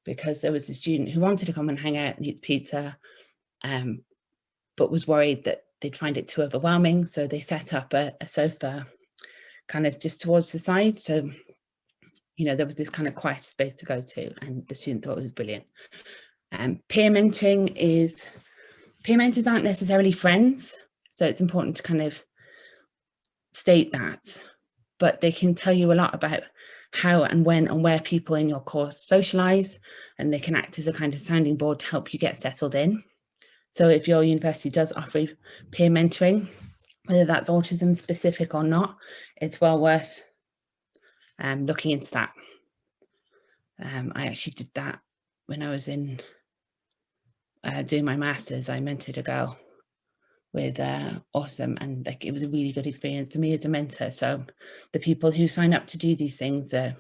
because there was a student who wanted to come and hang out and eat pizza, but was worried that they'd find it too overwhelming. So they set up a sofa kind of just towards the side. So, you know, there was this kind of quiet space to go to, and the student thought it was brilliant. Peer mentors aren't necessarily friends. So it's important to kind of state that, but they can tell you a lot about how and when and where people in your course socialize, and they can act as a kind of sounding board to help you get settled in. So if your university does offer peer mentoring, whether that's autism specific or not, it's well worth looking into that. I actually did that when I was in doing my master's. I mentored a girl with autism, and like, it was a really good experience for me as a mentor. So the people who sign up to do these things are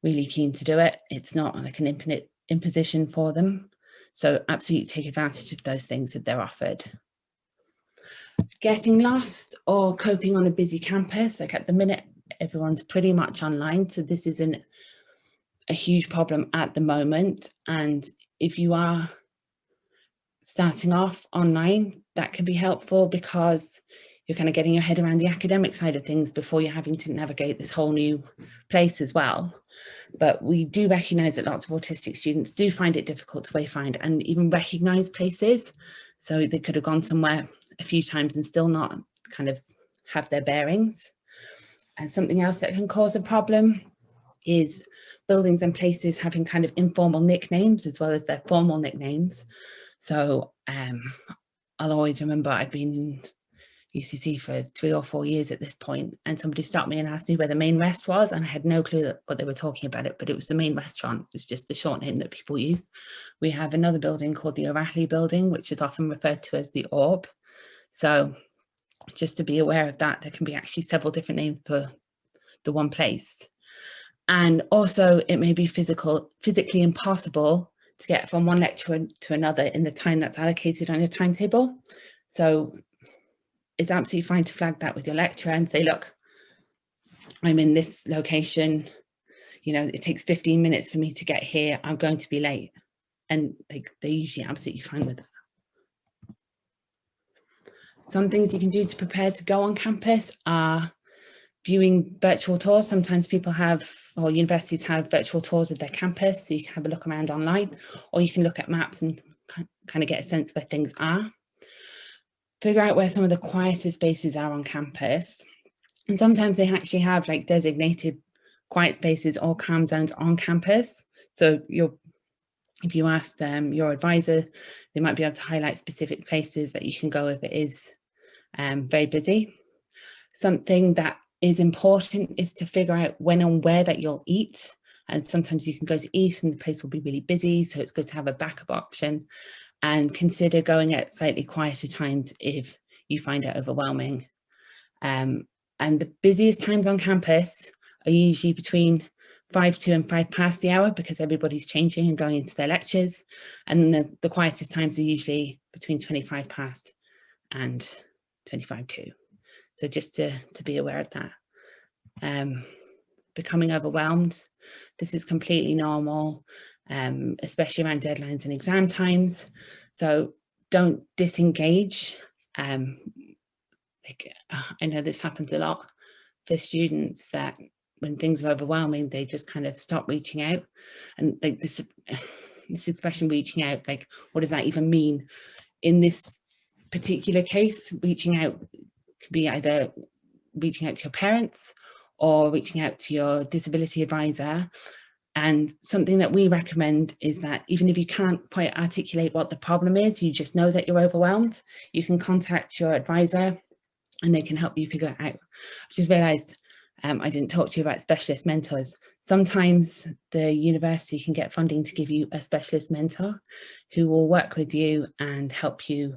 really keen to do it. It's not like an imposition for them. So absolutely take advantage of those things that they're offered. Getting lost or coping on a busy campus, like at the minute, everyone's pretty much online. So this isn't a huge problem at the moment. And if you are starting off online, that can be helpful because you're kind of getting your head around the academic side of things before you're having to navigate this whole new place as well. But we do recognise that lots of autistic students do find it difficult to wayfind and even recognise places. So they could have gone somewhere a few times and still not kind of have their bearings. And something else that can cause a problem is buildings and places having kind of informal nicknames as well as their formal nicknames. So I'll always remember I'd been in UCC for 3 or 4 years at this point, and somebody stopped me and asked me where the main rest was, and I had no clue what they were talking about it, but it was the main restaurant. It's just the short name that people use. We have another building called the O'Reilly building, which is often referred to as the Orb. So just to be aware of that, there can be actually several different names for the one place. And also it may be physically impossible to get from one lecture to another in the time that's allocated on your timetable. So it's absolutely fine to flag that with your lecturer and say, look, I'm in this location, you know, it takes 15 minutes for me to get here, I'm going to be late. And they're usually absolutely fine with that. Some things you can do to prepare to go on campus are viewing virtual tours. Sometimes people have, or universities have, virtual tours of their campus, so you can have a look around online, or you can look at maps and kind of get a sense where things are. Figure out where some of the quieter spaces are on campus. And sometimes they actually have like designated quiet spaces or calm zones on campus. So if you ask them, your advisor, they might be able to highlight specific places that you can go if it is very busy. Something that is important is to figure out when and where that you'll eat. And sometimes you can go to eat and the place will be really busy, so it's good to have a backup option. And consider going at slightly quieter times if you find it overwhelming. And the busiest times on campus are usually between 5 to and 5 past the hour, because everybody's changing and going into their lectures. And the quietest times are usually between 25 past and 25 to. So just to be aware of that. Becoming overwhelmed, this is completely normal, especially around deadlines and exam times. So don't disengage. I know this happens a lot for students, that when things are overwhelming, they just kind of stop reaching out. And like this expression, reaching out, like, what does that even mean? In this particular case, reaching out could be either reaching out to your parents or reaching out to your disability advisor. And something that we recommend is that even if you can't quite articulate what the problem is, you just know that you're overwhelmed, you can contact your advisor and they can help you figure it out. I've just realised I didn't talk to you about specialist mentors. Sometimes the university can get funding to give you a specialist mentor who will work with you and help you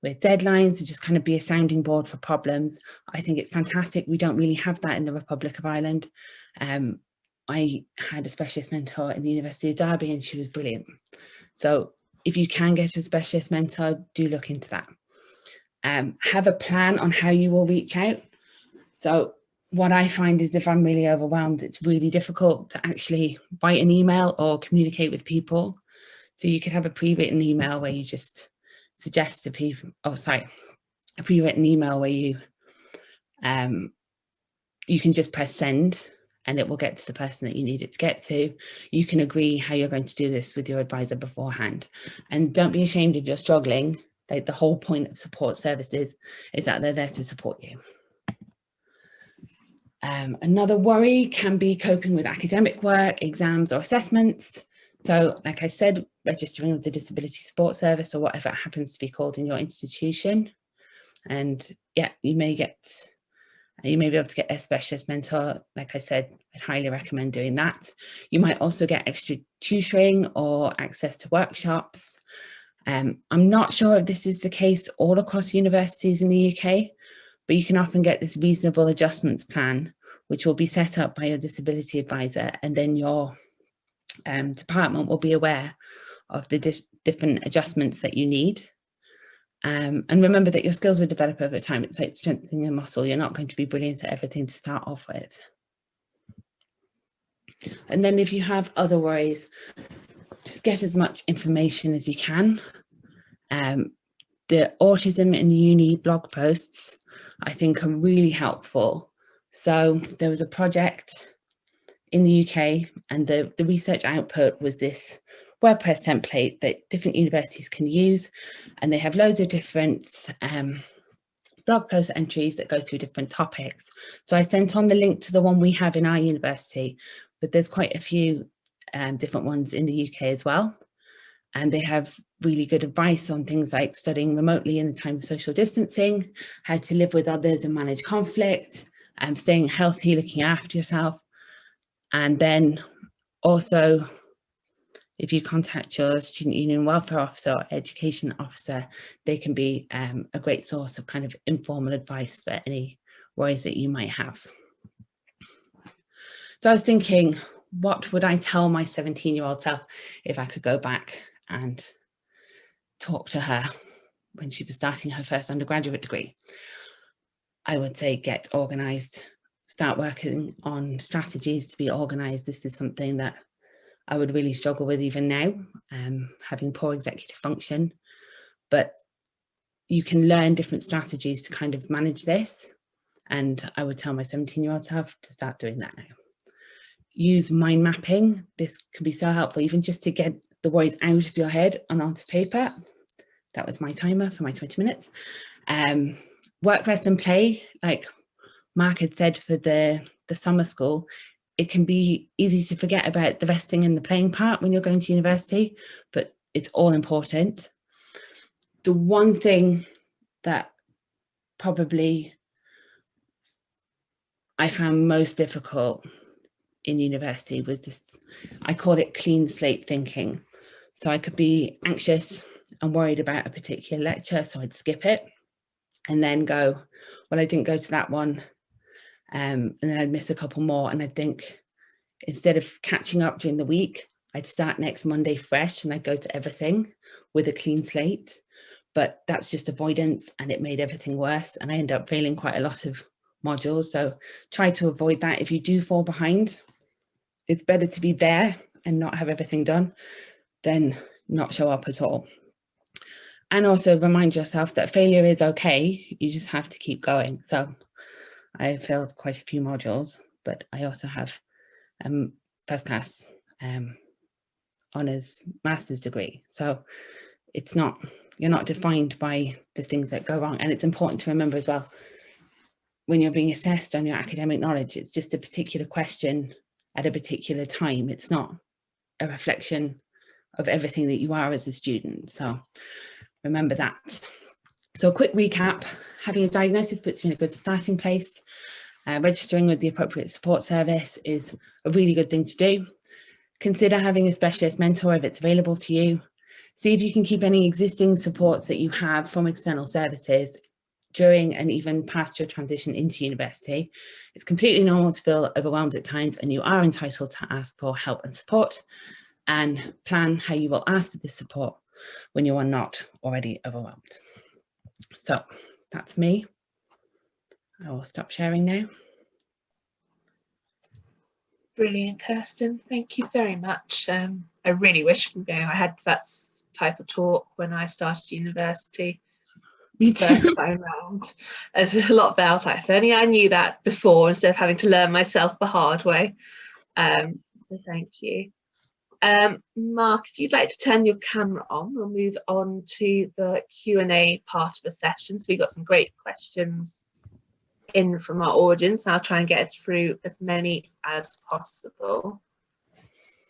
with deadlines and just kind of be a sounding board for problems. I think it's fantastic. We don't really have that in the Republic of Ireland. I had a specialist mentor in the University of Derby and she was brilliant. So if you can get a specialist mentor, do look into that. Have a plan on how you will reach out. So what I find is if I'm really overwhelmed, it's really difficult to actually write an email or communicate with people. So you could have a pre-written email where you just suggest to people, a pre-written email where you can just press send and it will get to the person that you need it to get to. You can agree how you're going to do this with your advisor beforehand. And don't be ashamed if you're struggling. Like, the whole point of support services is that they're there to support you. Another worry can be coping with academic work, exams or assessments. So like I said, registering with the Disability Support Service or whatever it happens to be called in your institution. And yeah, you may be able to get a specialist mentor. Like I said, I'd highly recommend doing that. You might also get extra tutoring or access to workshops. I'm not sure if this is the case all across universities in the UK, but you can often get this reasonable adjustments plan, which will be set up by your disability advisor, and then your department will be aware of the different adjustments that you need. And remember that your skills will develop over time. It's like strengthening a muscle. You're not going to be brilliant at everything to start off with. And then if you have other worries, just get as much information as you can. The Autism in Uni blog posts, I think, are really helpful. So there was a project in the UK and the research output was this WordPress template that different universities can use, and they have loads of different blog post entries that go through different topics. So I sent on the link to the one we have in our university, but there's quite a few different ones in the UK as well. And they have really good advice on things like studying remotely in the time of social distancing, how to live with others and manage conflict, staying healthy, looking after yourself. And then also, if you contact your student union welfare officer or education officer, they can be a great source of kind of informal advice for any worries that you might have. So I was thinking, what would I tell my 17-year-old self if I could go back and talk to her when she was starting her first undergraduate degree? I would say get organised, start working on strategies to be organised. This is something that I would really struggle with even now, having poor executive function, but you can learn different strategies to kind of manage this. And I would tell my 17-year-old self to start doing that now. Use mind mapping. This can be so helpful, even just to get the worries out of your head and onto paper. That was my timer for my 20 minutes. Work, rest and play, like Mark had said for the summer school, it can be easy to forget about the resting and the playing part when you're going to university, but it's all important. The one thing that probably I found most difficult in university was this, I call it clean slate thinking. So I could be anxious and worried about a particular lecture, so I'd skip it and then go, well, I didn't go to that one. And then I'd miss a couple more, and I'd think, instead of catching up during the week, I'd start next Monday fresh and I'd go to everything with a clean slate. But that's just avoidance, and it made everything worse. And I ended up failing quite a lot of modules. So try to avoid that. If you do fall behind, it's better to be there and not have everything done than not show up at all. And also remind yourself that failure is okay. You just have to keep going. So I failed quite a few modules, but I also have first class honours master's degree. So it's not, you're not defined by the things that go wrong. And it's important to remember as well, when you're being assessed on your academic knowledge, it's just a particular question at a particular time. It's not a reflection of everything that you are as a student. So remember that. So a quick recap, having a diagnosis puts you in a good starting place. Registering with the appropriate support service is a really good thing to do. Consider having a specialist mentor if it's available to you. See if you can keep any existing supports that you have from external services during and even past your transition into university. It's completely normal to feel overwhelmed at times, and you are entitled to ask for help and support, and plan how you will ask for this support when you are not already overwhelmed. So that's me. I will stop sharing now. Brilliant, Kirsten. Thank you very much. I really wish I had that type of talk when I started university. Me too. First time round. There's a lot about that. If only I knew that before instead of having to learn myself the hard way. So thank you. Mark, if you'd like to turn your camera on, we'll move on to the Q&A part of the session. So we've got some great questions in from our audience. I'll try and get through as many as possible.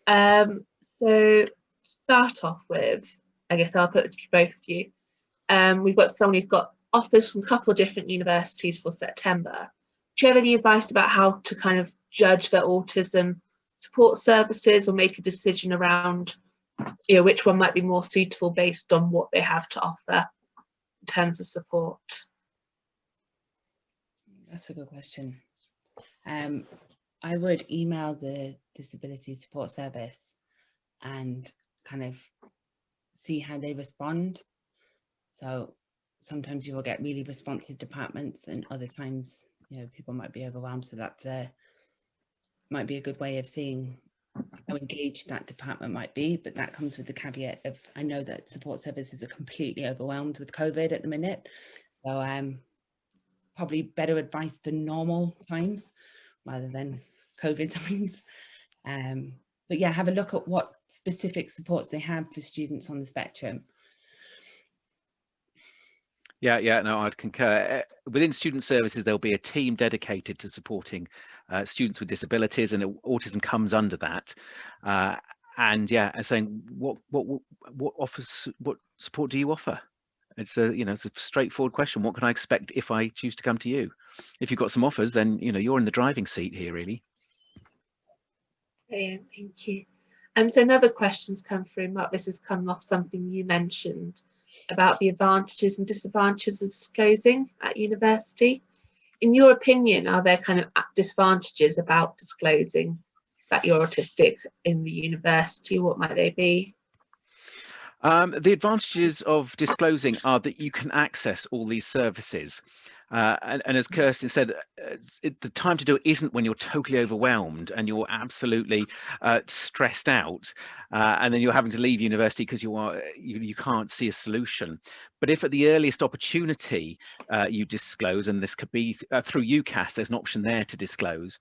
So to start off with, I guess I'll put this to both of you. We've got someone who's got offers from a couple of different universities for September. Do you have any advice about how to kind of judge their autism support services, or make a decision around, you know, which one might be more suitable based on what they have to offer in terms of support? That's a good question. I would email the disability support service and kind of see how they respond. So sometimes you will get really responsive departments, and other times, you know, people might be overwhelmed. So that's might be a good way of seeing how engaged that department might be. But that comes with the caveat of, I know that support services are completely overwhelmed with COVID at the minute. So probably better advice for normal times rather than COVID times. But yeah, have a look at what specific supports they have for students on the spectrum. Yeah, no, I'd concur. Within student services, there'll be a team dedicated to supporting students with disabilities, and autism comes under that. And yeah, and saying what support do you offer? It's it's a straightforward question. What can I expect if I choose to come to you? If you've got some offers, then you're in the driving seat here, really. Brilliant, thank you. So another question's come through, Mark. This has come off something you mentioned about the advantages and disadvantages of disclosing at university. In your opinion, are there kind of disadvantages about disclosing that you're autistic in the university? What might they be? The advantages of disclosing are that you can access all these services. And as Kirsten said, the time to do it isn't when you're totally overwhelmed and you're absolutely stressed out, and then you're having to leave university because you can't see a solution. But if at the earliest opportunity you disclose, and this could be through UCAS, there's an option there to disclose.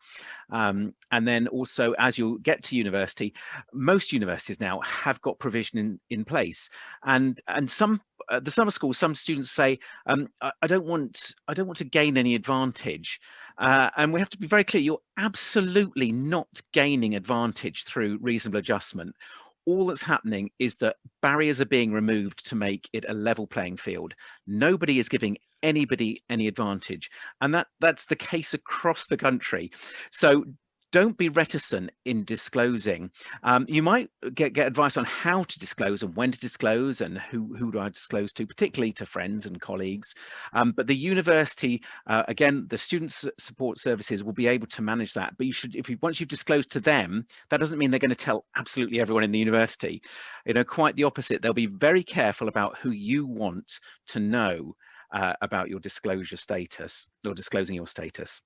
And then also, as you get to university, most universities now have got provision in place, and some the summer schools, some students say, I don't want to gain any advantage, and we have to be very clear, you're absolutely not gaining advantage through reasonable adjustment. All that's happening is that barriers are being removed to make it a level playing field. Nobody is giving anybody any advantage, and that's the case across the country. So don't be reticent in disclosing. You might get advice on how to disclose and when to disclose and who do I disclose to, particularly to friends and colleagues. But the university, again, the student support services will be able to manage that. But once you've disclosed to them, that doesn't mean they're going to tell absolutely everyone in the university. Quite the opposite. They'll be very careful about who you want to know about your disclosure status or disclosing your status.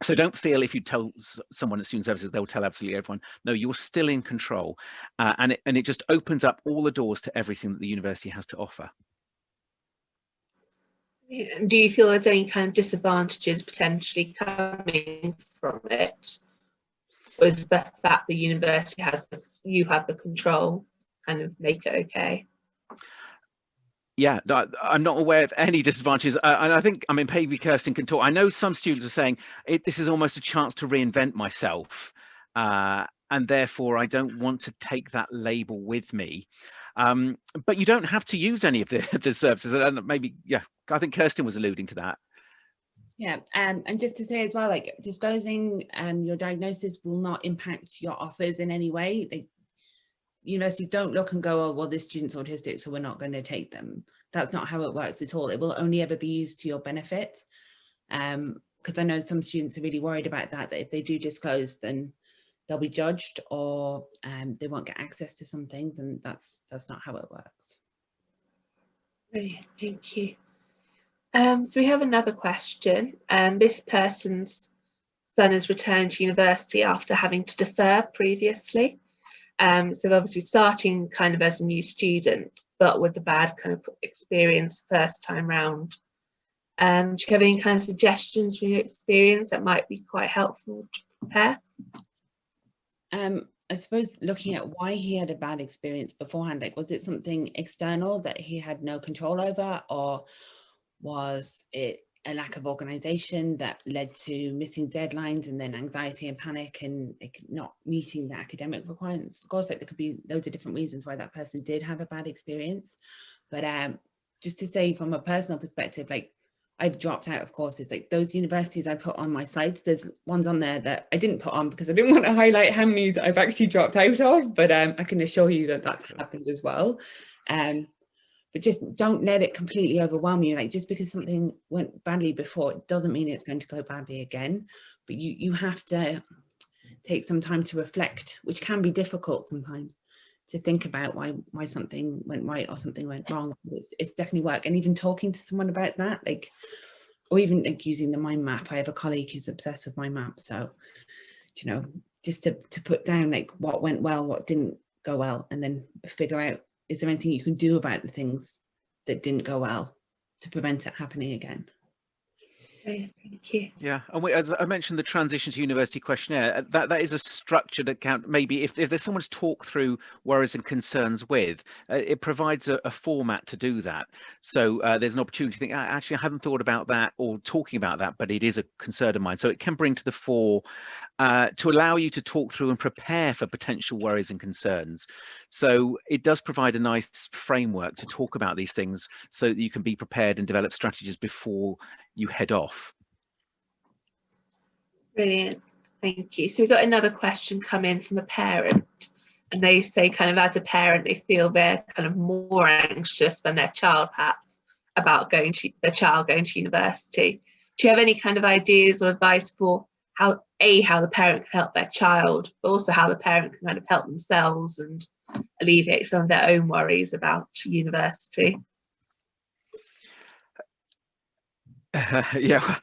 So don't feel if you tell someone at student services, they'll tell absolutely everyone. No, you're still in control, and it just opens up all the doors to everything that the university has to offer. Do you feel there's any kind of disadvantages potentially coming from it, or is the fact the university you have the control kind of make it okay? Yeah, no, I'm not aware of any disadvantages. And I think, maybe Kirsten can talk. I know some students are saying this is almost a chance to reinvent myself. And therefore, I don't want to take that label with me. But you don't have to use any of the services. And maybe, yeah, I think Kirsten was alluding to that. Yeah, and just to say as well, like disclosing your diagnosis will not impact your offers in any way. Like, university don't look and go, oh, well, this student's autistic, so we're not going to take them. That's not how it works at all. It will only ever be used to your benefit. Because I know some students are really worried about that if they do disclose, then they'll be judged, or they won't get access to some things, and that's not how it works. Brilliant, thank you. So we have another question. This person's son has returned to university after having to defer previously. So obviously starting kind of as a new student, but with the bad kind of experience first time round. Do you have any kind of suggestions from your experience that might be quite helpful to prepare? I suppose looking at why he had a bad experience beforehand, like was it something external that he had no control over, or was it a lack of organization that led to missing deadlines and then anxiety and panic and like not meeting the academic requirements? Of course, like there could be loads of different reasons why that person did have a bad experience, but just to say from a personal perspective, like I've dropped out of courses. Like those universities I put on my slides, there's ones on there that I didn't put on because I didn't want to highlight how many that I've actually dropped out of, but I can assure you that that's happened as well. But just don't let it completely overwhelm you. Like just because something went badly before, it doesn't mean it's going to go badly again. But you have to take some time to reflect, which can be difficult sometimes, to think about why something went right or something went wrong. It's definitely work. And even talking to someone about that, like, or even like using the mind map. I have a colleague who's obsessed with mind map. So, you know, just to put down like what went well, what didn't go well, and then figure out, is there anything you can do about the things that didn't go well to prevent it happening again? Okay, thank you. Yeah, and as I mentioned, the transition to university questionnaire, that is a structured account. Maybe if there's someone to talk through worries and concerns with, it provides a format to do that. So there's an opportunity to think, actually, I haven't thought about that or talking about that, but it is a concern of mine. So it can bring to the fore to allow you to talk through and prepare for potential worries and concerns. So it does provide a nice framework to talk about these things so that you can be prepared and develop strategies before you head off. Brilliant, thank you. So we've got another question come in from a parent, and they say kind of as a parent they feel they're kind of more anxious than their child perhaps about going to university. Do you have any kind of ideas or advice for how the parent can help their child, but also how the parent can kind of help themselves and alleviate some of their own worries about university? Yeah.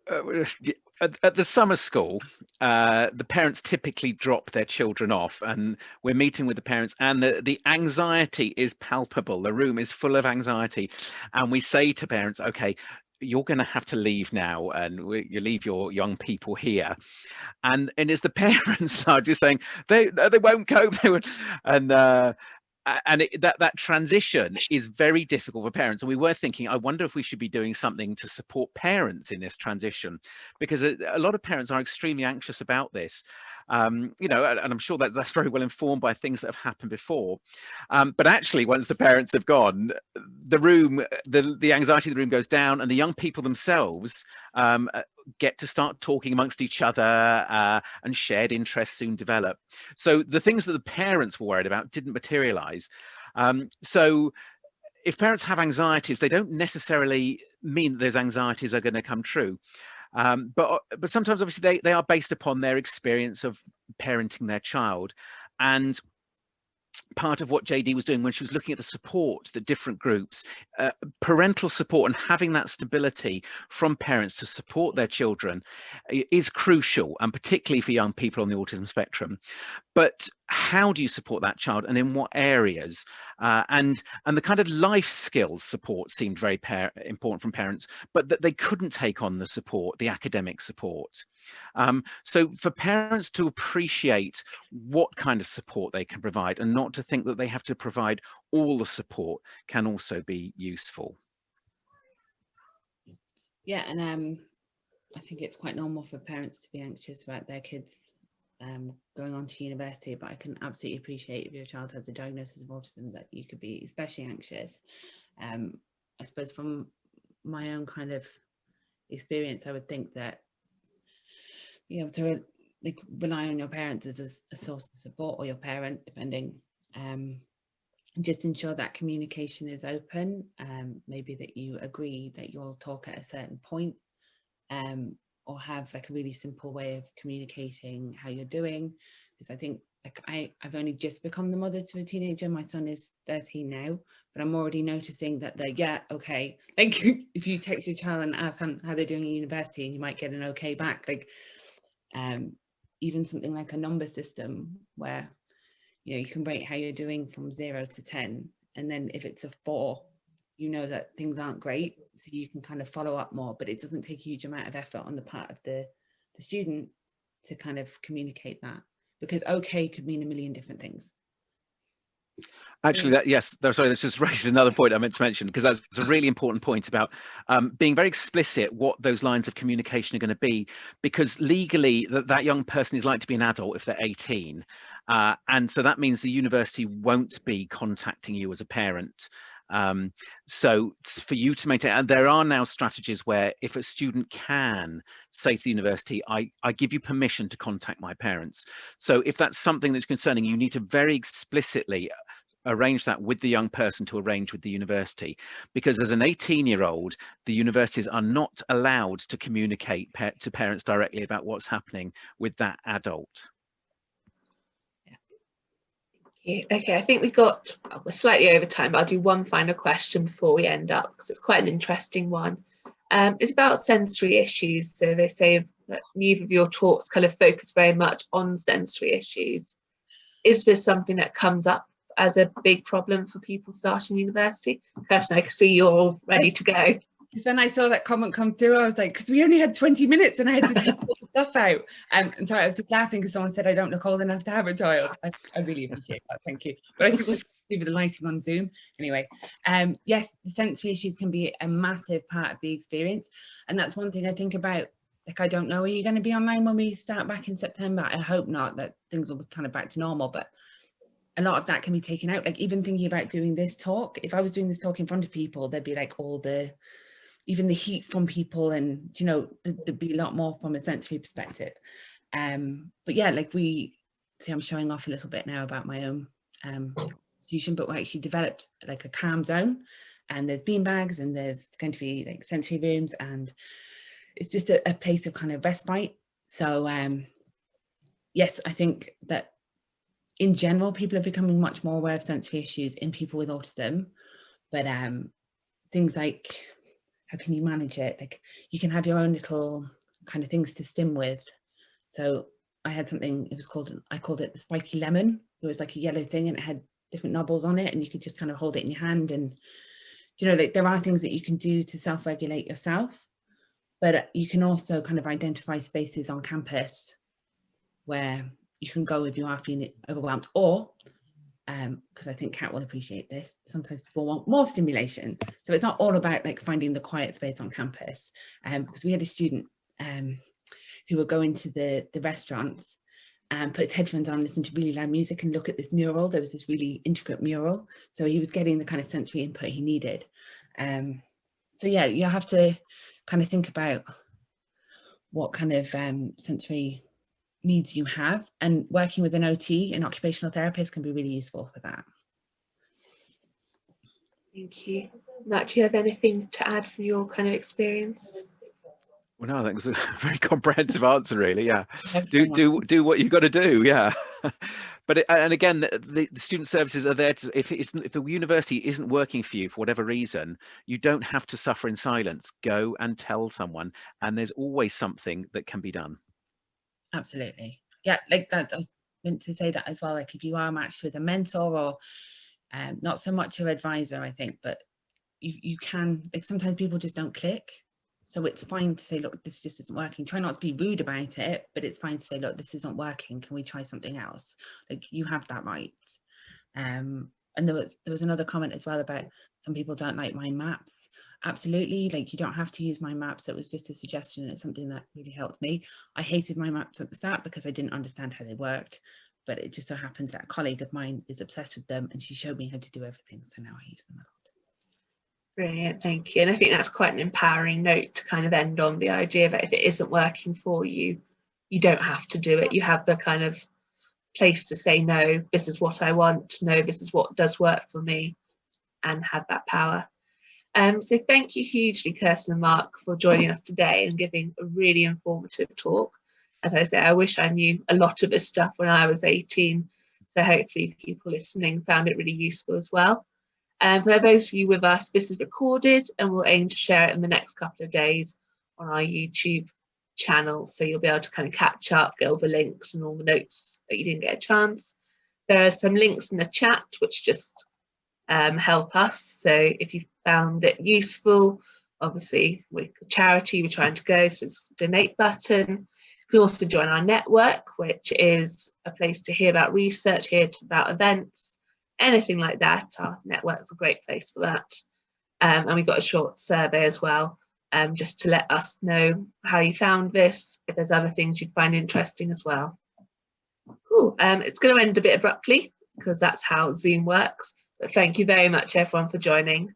At the summer school, the parents typically drop their children off, and we're meeting with the parents, and the anxiety is palpable. The room is full of anxiety, and we say to parents, okay, you're going to have to leave now, and you leave your young people here. And it's the parents are just saying they won't cope, and that transition is very difficult for parents. And we were thinking, I wonder if we should be doing something to support parents in this transition, because a lot of parents are extremely anxious about this. You know, and I'm sure that's very well informed by things that have happened before. But actually, once the parents have gone, the anxiety of the room goes down, and the young people themselves get to start talking amongst each other, and shared interests soon develop. So the things that the parents were worried about didn't materialize. So if parents have anxieties, they don't necessarily mean that those anxieties are going to come true. But sometimes obviously they are based upon their experience of parenting their child. And part of what JD was doing when she was looking at the support, the different groups, parental support and having that stability from parents to support their children is crucial, and particularly for young people on the autism spectrum. But how do you support that child, and in what areas? And the kind of life skills support seemed very important from parents, but that they couldn't take on the support, the academic support. So for parents to appreciate what kind of support they can provide, and not to think that they have to provide all the support, can also be useful. Yeah, and I think it's quite normal for parents to be anxious about their kids going on to university, but I can absolutely appreciate if your child has a diagnosis of autism that you could be especially anxious. I suppose from my own kind of experience, I would think that you know, to like rely on your parents as a source of support, or your parent, depending. Just ensure that communication is open. Maybe that you agree that you'll talk at a certain point, or have like a really simple way of communicating how you're doing. Because I think like I've only just become the mother to a teenager. My son is 13 now, but I'm already noticing that okay. Like if you text your child and ask them how they're doing in university, and you might get an okay back. Like even something like a number system where you know you can rate how you're doing from 0 to 10, and then if it's a 4, you know that things aren't great, so you can kind of follow up more, but it doesn't take a huge amount of effort on the part of the student to kind of communicate that, because okay could mean a million different things. Actually, sorry, this just raised another point I meant to mention, because that's a really important point about being very explicit what those lines of communication are going to be, because legally that young person is likely to be an adult if they're 18. And so that means the university won't be contacting you as a parent. So for you to maintain, and there are now strategies where if a student can say to the university, I give you permission to contact my parents. So if that's something that's concerning, you need to very explicitly arrange that with the young person to arrange with the university, because as an 18-year-old, the universities are not allowed to communicate to parents directly about what's happening with that adult. Okay, I think we're slightly over time, but I'll do one final question before we end up, because it's quite an interesting one. It's about sensory issues. So they say that neither of your talks kind of focus very much on sensory issues. Is this something that comes up as a big problem for people starting university? Kirsten, I can see you're all ready to go. Because when I saw that comment come through, I was like, because we only had 20 minutes and I had to take all the stuff out. And sorry, I was just laughing because someone said I don't look old enough to have a child. I really appreciate that, thank you. But I think we'll do with the lighting on Zoom. Anyway, yes, the sensory issues can be a massive part of the experience. And that's one thing I think about. Like, I don't know, are you going to be online when we start back in September? I hope not, that things will be kind of back to normal, but a lot of that can be taken out. Like even thinking about doing this talk, if I was doing this talk in front of people, there'd be like even the heat from people, and you know, there'd be a lot more from a sensory perspective. But yeah, like I'm showing off a little bit now about my own institution, but we actually developed like a calm zone, and there's bean bags, and there's going to be like sensory rooms, and it's just a place of kind of respite. So yes, I think that in general, people are becoming much more aware of sensory issues in people with autism, but things like how can you manage it? Like you can have your own little kind of things to stim with. So I had something, I called it the spiky lemon. It was like a yellow thing and it had different knobbles on it, and you could just kind of hold it in your hand. And you know, like there are things that you can do to self-regulate yourself, but you can also kind of identify spaces on campus where you can go if you are feeling overwhelmed, or because I think Kat will appreciate this, sometimes people want more stimulation. So it's not all about like finding the quiet space on campus. Because we had a student who would go into the restaurants and put his headphones on, listen to really loud music and look at this mural. There was this really intricate mural. So he was getting the kind of sensory input he needed. So yeah, you have to kind of think about what kind of sensory needs you have, and working with an OT, an occupational therapist, can be really useful for that. Thank you. Matt, do you have anything to add from your kind of experience? Well, no, that was a very comprehensive answer, really. Yeah, do what you've got to do. Yeah, but and again, the student services are there to, if the university isn't working for you for whatever reason, you don't have to suffer in silence. Go and tell someone, and there's always something that can be done. Absolutely. Yeah, like that, I was meant to say that as well. Like if you are matched with a mentor, or not so much your advisor, I think, but you can, like sometimes people just don't click. So it's fine to say, look, this just isn't working. Try not to be rude about it, but it's fine to say, look, this isn't working. Can we try something else? Like you have that right. And there was another comment as well about some people don't like mind maps. Absolutely, like you don't have to use mind maps. It was just a suggestion. It's something that really helped me. I hated mind maps at the start because I didn't understand how they worked, but it just so happens that a colleague of mine is obsessed with them and she showed me how to do everything. So now I use them a lot. Brilliant, thank you. And I think that's quite an empowering note to kind of end on, the idea that if it isn't working for you, you don't have to do it. You have the kind of place to say, no, this is what I want, no, this is what does work for me, and have that power. So thank you hugely, Kirsten and Mark, for joining us today and giving a really informative talk. As I say, I wish I knew a lot of this stuff when I was 18, so hopefully people listening found it really useful as well. For those of you with us, this is recorded and we'll aim to share it in the next couple of days on our YouTube channel, so you'll be able to kind of catch up, get all the links and all the notes that you didn't get a chance. There are some links in the chat which just help us, so if you found it useful, obviously we're a charity, we're trying to go, so it's a donate button. You can also join our network, which is a place to hear about research, hear about events, anything like that. Our network's a great place for that. And we've got a short survey as well, just to let us know how you found this, if there's other things you'd find interesting as well. Cool. It's going to end a bit abruptly because that's how Zoom works, but thank you very much everyone for joining.